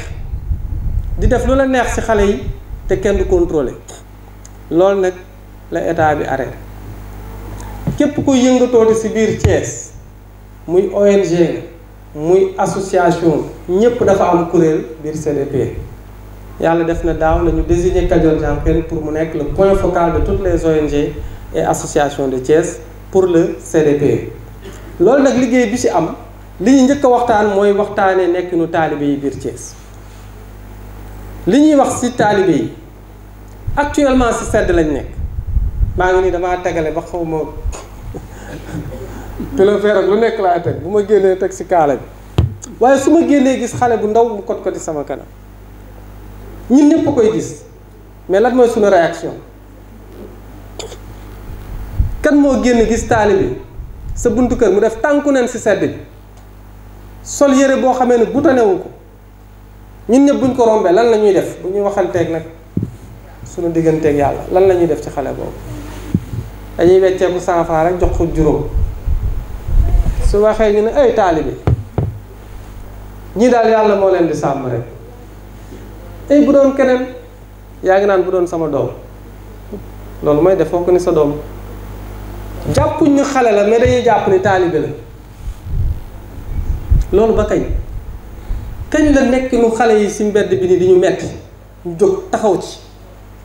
di def lu la neex ci xale yi te kenn du contrôler loolu nag la état bi arrêté képp kuy yëngatooti ci biir Thiès muy ONG muy association ñëpp dafa am kuréel biir CDP yàlla def na daaw la ñu désigné Kadior Dianken pour mu nekk le point focal de toutes les ONG et associations de Thiès pour le CDP. loolu nag liggéey bi ci am li ñu njëkk a waxtaan mooy waxtaanee nekkinu taalibe yi biir Thiès li ñuy wax ci taalibe yi actuellement ci sedd lañ nekk maa ngi nii damaa tegale ba xaw ma pilofer ak lu nekk laa teg bu ma génnee teg ci kaala bi waaye su ma génnee gis xale bu ndaw mu kot koti sama kanam ñun ñëpp a koy gis mais lan mooy suñu réaction kan moo génn gis taalibe sa buntu kër mu def tànku neen ci sedd bi sol yére boo xamee ne butanewu ko ñun ñëpp buñ ko rombee lan la ñuy def bu ñuy waxanteeg nag suñu digganteeg yàlla lan la ñuy def ci xale boobu dañuy wecceeku 100 francs rek jox ko juróom su waxee ñu ne ay taalibe ñii daal yàlla moo leen di sàmm rek ay bu doon keneen yaa ngi naan bu doon sama doom loolu mooy defoo ko ni sa doom jàppuñ ñu xale la mais dañuy jàpp ni taalibe la loolu ba kañ la nekk nu xale yi ci mbedd bi ni di ñu metti ñu jóg taxaw ci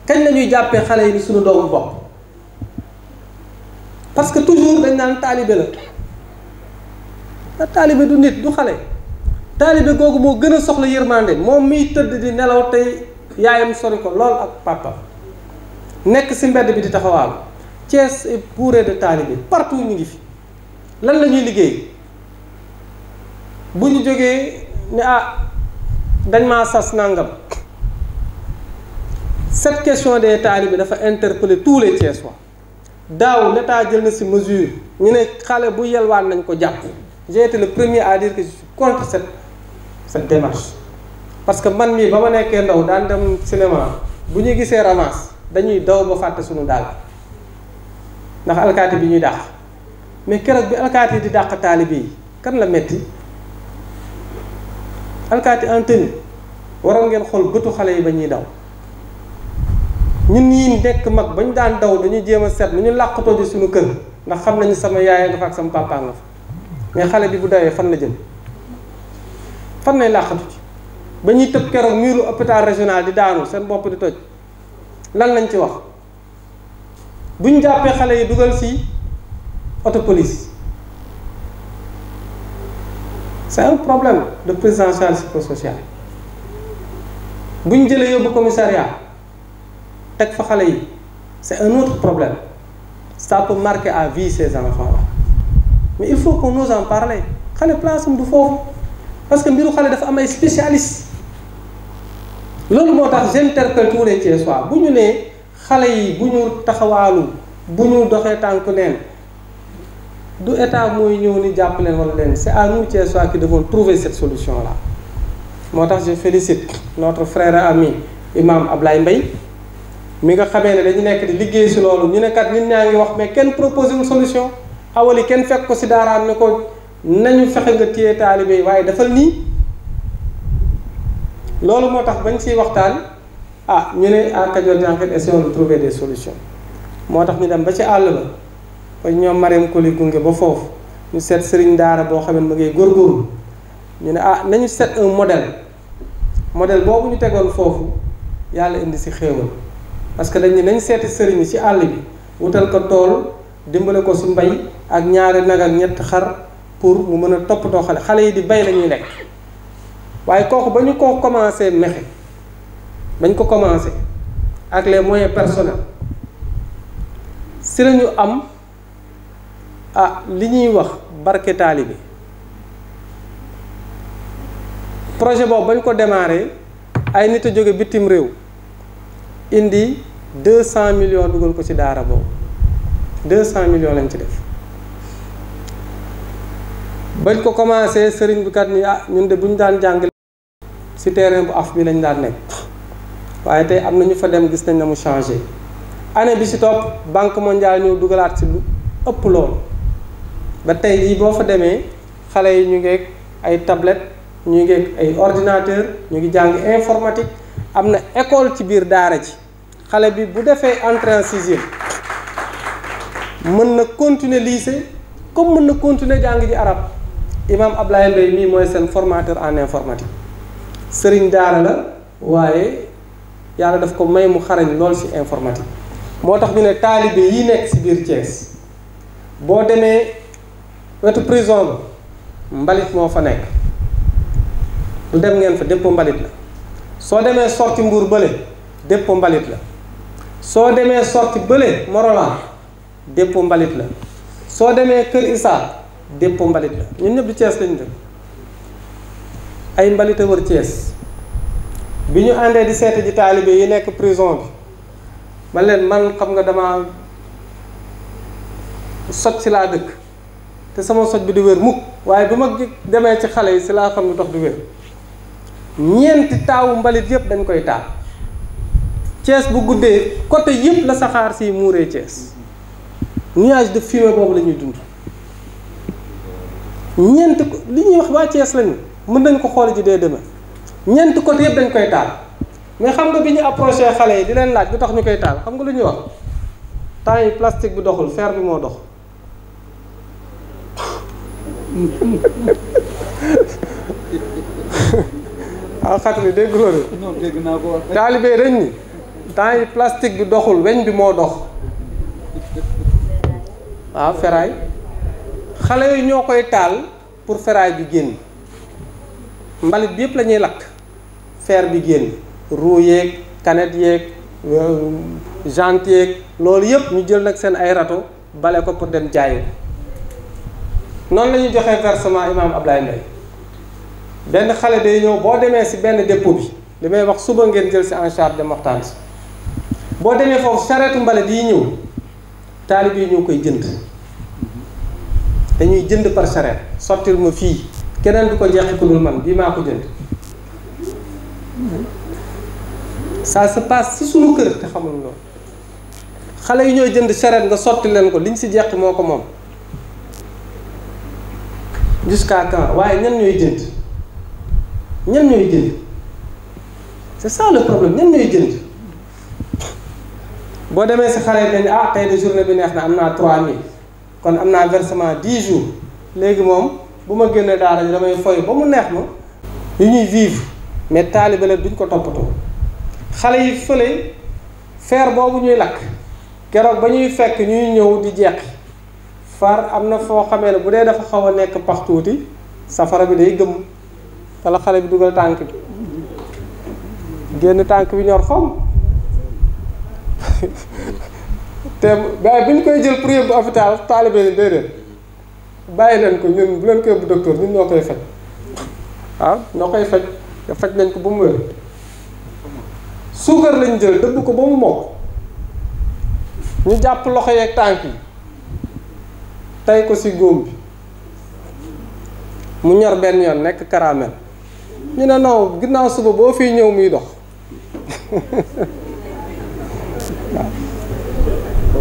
kañ la ñuy jàppee xale yi ni suñu doomu bopp parce que toujours dañ naan taalibe la taalibe du nit du xale taalibe googu moo gën a soxla yërmande moom miy tëdd di nelaw tey yaayam sori ko lool ak papa nekk ci mbedd bi di taxawaalu Thiès est bourré de taalibe partout ñu ngi fi lan la ñuy liggéey bu ñu jógee ne dañ maa sas nangam cette question des talibés dafa interpeller tous les Thiessois daaw l'État jël na ci mesure ñu ne xale bu yelwaan nañ ko jàpp j'ai été le premier à dire que je suis contre cette démarche parce que man mii ba ma nekkee ndaw daan dem cinéma bu ñu gisee ramasse dañuy daw ba fàtte suñu daal ndax alkaati bi ñuy dàq mais keroog bi alkaati yi di dàq taalibe yi kan la metti alkaati en tenue waroon ngeen xool bëtu xale yi ba ñuy daw ñun ñii nekk mag bañ daan daw dañuy jéem a seet nu ñu làqatoo di suñu kër ndax xam nañu sama yaay nga fa ak sama papa nga fa mais xale bi bu dawee fan la jëm fan lay làqatu ci ba ñuy tëb keroog miiru hôpital régional di daanu seen bopp di toj lan lañ ci wax bu ñu jàppee xale yi dugal ci auto police. C'est un problème de prise en charge psychosociale bu ñu jëlee yóbbu commissariat teg fa xale yi c'est un autre problème ça peut marquer à vie ces enfants-là mais il faut qu'on ose en parler xale place am du foofu parce que mbiru xale dafa am ay spécialistes loolu moo tax j'interpelle tous les Thiessois bu ñu nee xale yi bu ñu taxawaalu bu ñu doxee tànku neen du état mooy ñëw ni jàpp leen wala leen c'est à nous Thiessois qui devons trouver cette solution là moo tax je félicite notre frère et ami imam Ablaye Mbaye mi nga xamee ne dañu nekk di liggéey si loolu ñu ne kat nit ñaa ngi wax mais kenn proposé une solution awali kenn fekk ko si daaraam ne ko nañu fexe nga téye taalibe yi waaye defal nii loolu moo tax bañ siy waxtaan ñu ne à Kajoor Diankhet essayons de trouver des solutions moo tax ñu dem ba ci àll ba ba ñoom Mariam Koli gunge ba foofu ñu seet sëriñ daara boo xam ne ma ngay góorgóorlu ñu ne nañu seet un modèle boobu ñu tegoon foofu yàlla indi si xéewal parce que dañ ne nañ seeti sëriñ yi ci àll bi wutal ko tool dimbale ko si mbay ak ñaari nag ak ñett xar pour mu mën a toppatoo xale yi di bay la ñuy lekk waaye kooku ba ñu ko commencé mexe bañ ko commencé ak les moyens personnels si lañu am li ñuy wax barke taalibe projet boobu bañ ko démarré ay nit a jóge bitim réew indi 200 millions dugal ko ci daara boobu 200 millions lañ ci def bañ ko commencé sëriñ bi kat ni ñun de bu ñu daan jàng ci terrain bu af bi lañ daan nekk waaye tey am na ñu fa dem gis nañ na mu changé année bi ci topp banque mondiale ñëw dugalaat ci lu ëpp loolu ba tey jii boo fa demee xale yi ñu ngi ay tablettes ñu ngi ay ordinateur ñu ngi jàng informatique am na école ci biir daara ji xale bi bu defee entrée en sixième mën na continuer lycée comme mën na continuer jàng ji arab imam Ablaye Mbaye mii mooy seen formateur en informatique sëriñ daara la waaye yàlla daf ko may mu xarañ lool ci informatique moo tax ñu ne taalibe yi nekk ci biir Thiès boo demee wetu prison ba mbalit moo fa nekk du dem ngeen fa dépôt mbalit la soo demee sorti Mbour bële dépôt mbalit la soo demee sorti bële Morolan dépôt mbalit la soo demee Kër Issa dépôt mbalit la ñun ñëpp di Thiès lañu def ay mbalit a wër Thiès bi ñu àndee di seeti ji taalibe yi nekk prison bi man leen man xam nga dama soj si laa dëkk te sama soj bi di wér mukk waaye bi ma demee ci xale yi si laa xam ne dox di wér ñeenti taawu mbalit yëpp dañ koy taal Thiès bu guddee côté yëpp la saxaar si muuree Thiès nuage de fumée boobu la ñuy dund ñeenti li ñuy wax waa Thiès lañu mën nañ ko xool ji dee demee ñeenti côté yëpp dañ koy taal mais xam nga bi ñu approché xale yi di leen laaj lu tax ñu koy taal xam nga lu ñuy wax temps yi plastique bi doxul fer bi moo dox xatri dégg loolu dégg naa ko wax taalibe dañ ni temps yi plastique bi doxul weñ bi moo dox waaw ferraille xale yooyu ñoo koy taal pour ferraille bi génn mbalit bi yëpp la ñuy lakk fer bi génn roue yeeg canette yeeg jante yeeg loolu yëpp ñu jël nag seen ay râteau bale ko pour dem jaayi noonu la ñuy joxee versement imam Ablaye Mbaye benn xale day ñëw boo demee ci benn dépôt bi li may wax suba ngeen jël ci en charge de waxtaan si boo demee foofu charrette mbalit yi ñëw taalib yi ñoo koy jënd dañuy jënd par charrette sottil ma fii keneen du ko jeexi ku dul man bii maa ko jënd ça se passe ci sunu kër te xamul loolu xale yi ñooy jënd charrette nga sotti leen ko liñ ci jeexi moo ko moom jusqu'à quand waaye ñan ñooy jënd ñan ñooy jënd c'est ça le problème ñan ñooy jënd boo demee ci xale yi dañ tey de journée bi neex na am naa 3000 kon am naa versement 10 jours léegi moom bu ma génnee daara ji damay foy ba mu neex ma yu ñuy vivre mais taalibe la duñ ko toppatoo xale yi fële fer boobu ñuy lakk keroog ba ñuy fekk ñuy ñëw di jeqi far am na foo xamee ne bu dee dafa xaw a nekk pax tuuti safara bi day gëmm wala xale bi dugal tànk bi génn tànk bi ñor xom te waaye bi ñu koy jël pour yóbbu hôpital taalibe ni déedéet bàyyi leen ko ñun bu leen ko yóbbu docteur ñun ñoo koy faj waaw ñoo koy faj te faj nañ ko ba mu wér suukar lañ jël dëbb ko ba mu mokk ñu jàpp loxo yeeg tànk yi tey ko ci góom bi mu ñor benn yoon nekk caramel ñu ne non ginnaaw suba boo fii ñëw muy dox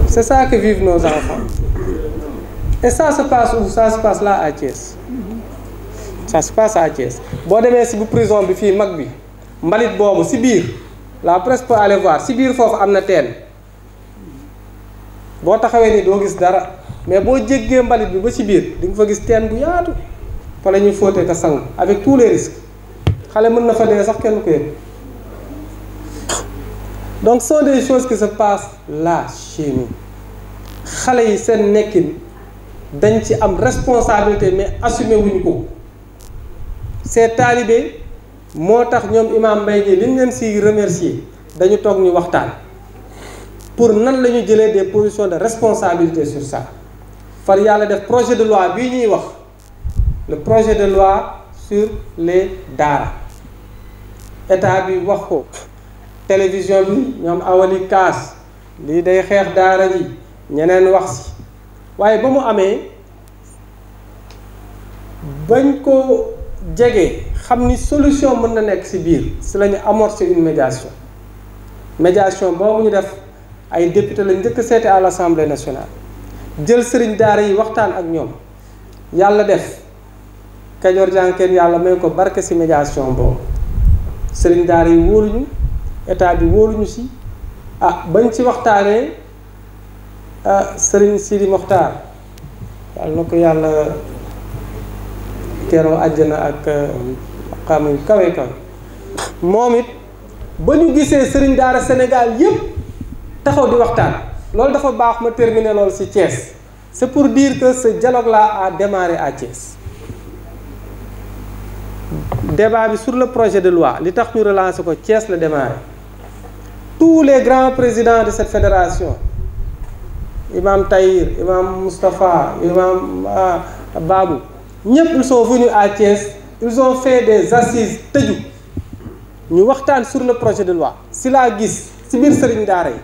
c'est ça que vivent nos enfants et ça se passe où? Ça se passe là à Thiès ça se passe à Thiès boo demee ci bu prison bi fii mag bi mbalit boobu ci biir la presse peut aller voir ci biir foofu am na teen boo taxawee ni doo gis dara mais boo jéggee mbalit bi ba ci biir di nga fa gis teen bu yaatu fa la ñuy fóotee ka sangu avec tous les risques xale mën na fa dee sax kenn ko yëg donc ce sont des choses qui se passent là chez nous xale yi seen nekkin dañ ci am responsabilité mais assumé wuñu ko ces talibés moo tax ñoom imam Mbaye Guèye li ñu leen si remercier dañu toog ñu waxtaan pour nan la ñu jëlee des positions de responsabilité sur ça far yàlla def projet de loi bii ñuy wax le projet de loi sur les daara état bi wax ko télévision bi ñoom awali kaas lii day xeex daara ji ñeneen wax si waaye ba mu amee bañ ko jege xam ni solution mën na nekk ci biir ci la ñu amorcer une médiation boobu ñu def ay député la njëkk seete à l'Assemblée nationale jël sëriñ daara yi waxtaan ak ñoom yàlla def Kajoor Jànkeen yàlla may ko barke ci médiation boobu sëriñ daara yi wóoluñu état bi wóoluñu ci bañ ci waxtaanee sëriñ Sidi Mokhtar yàlla na ko yàlla teeroo àjjana ak xam yu kawe kawe moom it ba ñu gisee sëriñ daara Sénégal yépp taxaw di waxtaan loolu dafa baax ma terminer loolu ci Thiès c'est pour dire que ce dialogue là a démarré à Thiès débat bi sur le projet de loi li tax ñu relancer ko Thiès la démarré tous les grands présidents de cette fédération imam Tahir imam Moustapha imam Babou ñëpp ils sont venus à Thiès ils ont fait des assises tëju ñu waxtaan sur le projet de loi si laa gis si biir sëriñ daara yi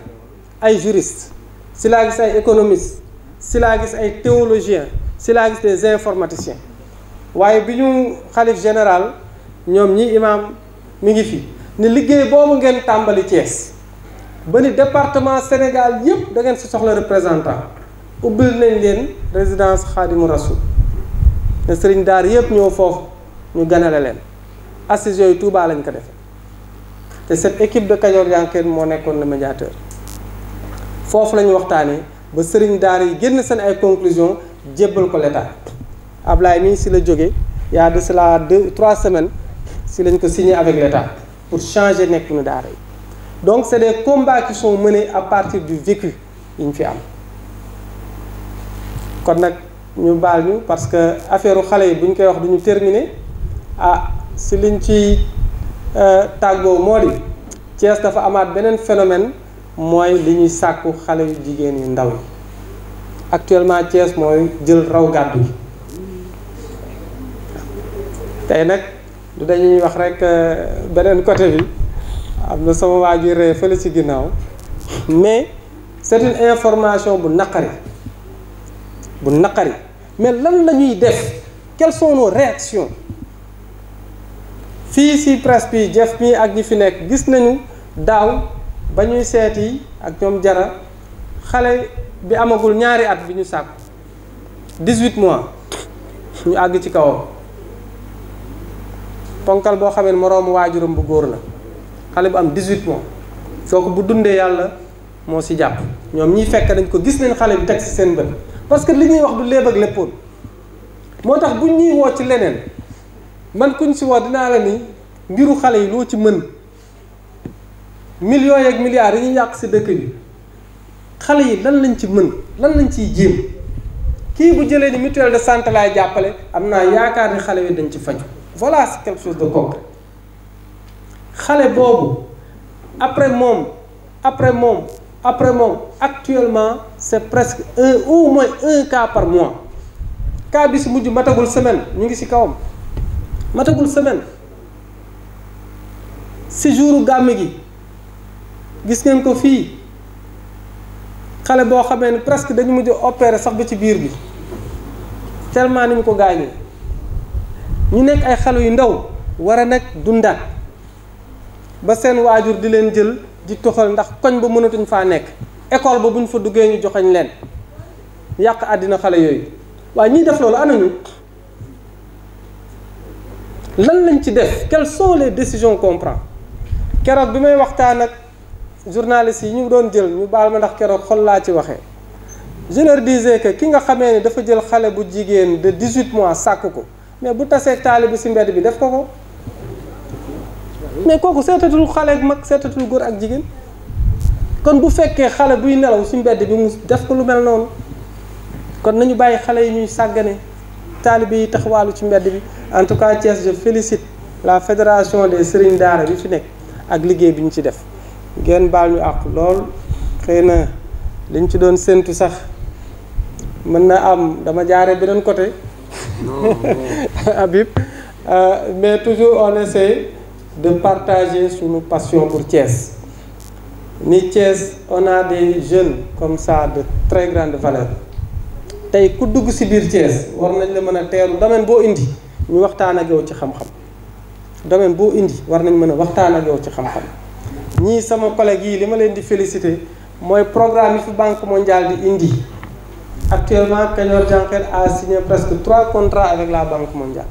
ay juristes si laa gis ay économistes si laa gis ay théologiens si laa gis des informaticiens waaye bi ñu xalif général ñoom ñi imam mi ngi fi ni liggéey boobu ngeen tàmbali Thiès ba ni département Sénégal yépp da ngeen si soxla représentant ubbil nañ leen résidence Khadimou Rassoul ne sëriñ daara yépp ñëw foofu ñu ganale leen assises yooyu Touba lañ ko defee te cette équipe de Kajoor Jànkeen moo nekkoon le médiateur foofu la ñu waxtaanee ba sëriñ daara yi génn seen ay conclusions jébbal ko l'état Ablaye mii si la jóge y a de cela 2-3 semaines si lañ ko signé avec l'état pour changer nekkinu daara yi donc c'est des combats qui sont menés à partir du vécu yi ñu fi am kon nag ñu baal ñu parce que affaire xale yi bu ñu koy wax du ñu terminer si liñ ci tàggoo moo di Thiès dafa amaat beneen phénomène mooy li ñuy sàkku xale yu jigéen yu ndaw yi actuellement Thiès mooy jël raw gàddu gi tey nag du dañuy wax rek beneen côté bi am na sama waa ji ree fële ci ginnaaw mais c'est une information bu naqari mais lan la ñuy def quelles sont nos réactions fii ci presse bi Jeff mi ak ñi fi nekk gis nañu daaw ba ñuy seeti ak ñoom jara xale bi amagul ñaari at bi ñu sàkku 18 mois ñu àgg ci kawam ponkal boo xamee ne moroomu waajuram bu góor la xale bu am 18 mois kooku bu dundee yàlla moo ci jàpp ñoom ñiy fekk dañ ko gis nañ xale bi teg ci seen bët parce que li ñuy wax du léeb ak léppoon moo tax buñ ñuy woo ci leneen man kuñ si woo dinaa la ni mbiru xale yi loo ci mën millions ak milliards yi ñu yàq si dëkk bi xale yi lan lañ ci mën lan lañ ciy jéem kii bu jëlee ni mutuelle de santé laay jàppale am naa yaakaar ni xale yi dañ ci faju voilà c'est quelque chose de concret xale boobu après moom actuellement c'est presque au moins un cas par mois cas bi si mujj matagul semaine ñu ngi si kawam matagul semaine si jouru gàmm gi gis ngeen ko fii xale boo xamee ni presque dañu mujj opérer sax ba ci biir bi tellement ni ñu ko gaañee ñu nekk ay xale yu ndaw war a nekk dundaat ba seen waajur di leen jël di toxal ndax koñ ba mënatuñ faa nekk école ba bu ñu fa duggee ñu joxañ leen yàq àddina xale yooyu waaye ñiy def loolu anañu lan lañ ci def quelles sont les décisions qu'on prend keroog bi may waxtaan ak journalistes yi ñu doon jël ñu baal ma ndax keroog xol laa ci waxee je leur disais que ki nga xamee ni dafa jël xale bu jigéen de 18 mois sàkk ko mais bu tasee taali bi si mbedd bi def ko mais kooku seetatul xale ak mag seetatul góor ak jigéen kon bu fekkee xale buy nelaw si mbedd bi mu def ko lu mel noonu kon nañu bàyyi xale yi ñuy sàggane taalibe yi taxawaalu ci mbedd bi. En tout cas Thiès je félicite la fédération des Serigne Daara bi fi nekk ak liggéey bi ñu ci def ngeen baal ñu àq lool xëy na liñ ci doon séntu sax mën na am dama jaaree beneen côté Habib mais toujours on essaie de partager suñu passion pour Thiès ni Thiès on a des jeunes comme ça de très grande valeur tey ku dugg ci biir Thiès war nañ la mën a teeru domaine boo indi ñu waxtaan ak yow ci xam-xam domaine boo indi war nañ mën a waxtaan ak yow ci xam-xam ñii sama collègue yi li ma leen di féliciter mooy programme yi fi Banque mondiale di indi actuellement Kajoor Jànqeen a signé presque 3 contrats avec la Banque mondiale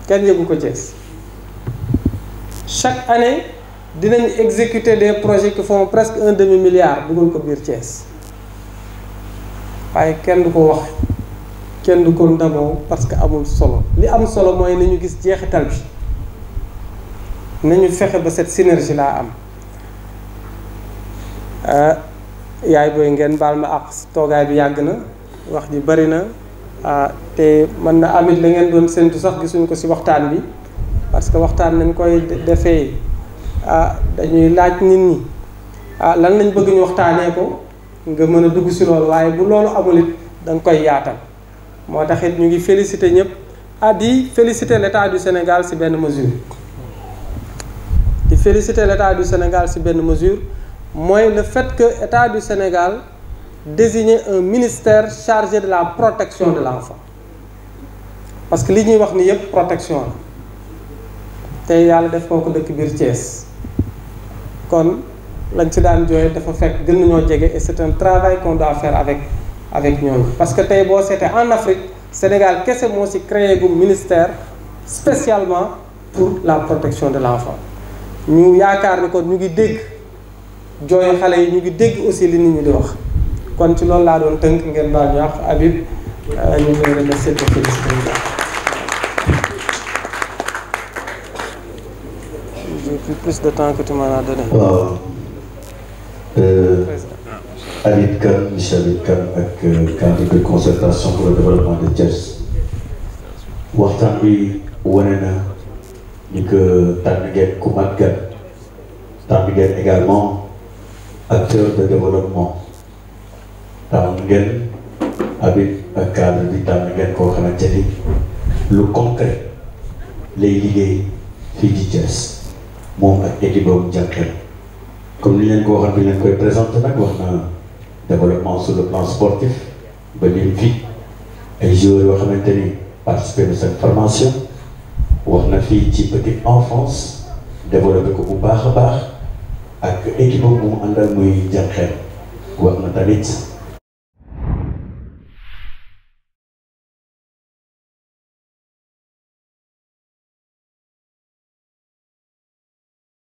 kenn yëgu ko Thiès chaque année dinañ exécuter des projets qui font presque 1 demi-milliard dugal ko biir Thiès waaye kenn du ko wax kenn du ko ndamoo parce que amul solo li am solo mooy nañu gis jeexital bi nañu fexe ba cette synergie laa am yaay booy ngeen baal ma ak toogaay bi yàgg na wax ji bari na te mën na amit la ngeen doon séntu sax gisuñ ko ci waxtaan bi parce que waxtaan nañ koy defee dañuy laaj nit ñi lan lañ bëgg ñu waxtaanee ko nga mën a dugg ci loolu waaye bu loolu amul it da nga koy yaatal moo tax it ñu ngi féliciter ñëpp di féliciter l'État du Sénégal ci benn mesure di féliciter l'État du Sénégal ci benn mesure mooy le fait que État du Sénégal désigne un ministère chargé de la protection de l'enfant parce que li ñuy wax ni yëpp protection la tey yàlla def koo ko dëkk biir Thiès kon lañ ci daan jooy dafa fekk gën nañoo jege et c'est un travail qu'on doit faire avec ñooñu parce que tey boo seetee en Afrique Sénégal kese moo ci créé gu ministère spécialement pour la protection de l'enfant ñu yaakaar ni kon ñu ngi dégg jooy xale yi ñu ngi dégg aussi li nit ñi di wax kon ci loolu laa doon tënk ngeen baal ñu wax Habib ñu ngi lay remercier de féliciter j'ai pris plus de temps que tu m'en as donné. waaw Habib Kane monsieur Habib Kane ak cadre de concertation pour le développement de Thiès waxtaan bi wane na ni que tànn ngeen ku mat gan tànn ngeen également acteur de développement tànn ngeen Habib ak cadre bi tànn ngeen koo xamante ni lu concret lay liggéey fii di Thiès moom ak équipe boobu Jànqeen comme ni leen ko waxoon bi leen koy présenté nag wax na développement sur le plan sportif ba lim fi ay joueurs yoo xamante ni participer de cette formation wax na fii ci petite enfance développé ko bu baax a baax ak équipe bu mu àndal muy Jànqeen wax na tamit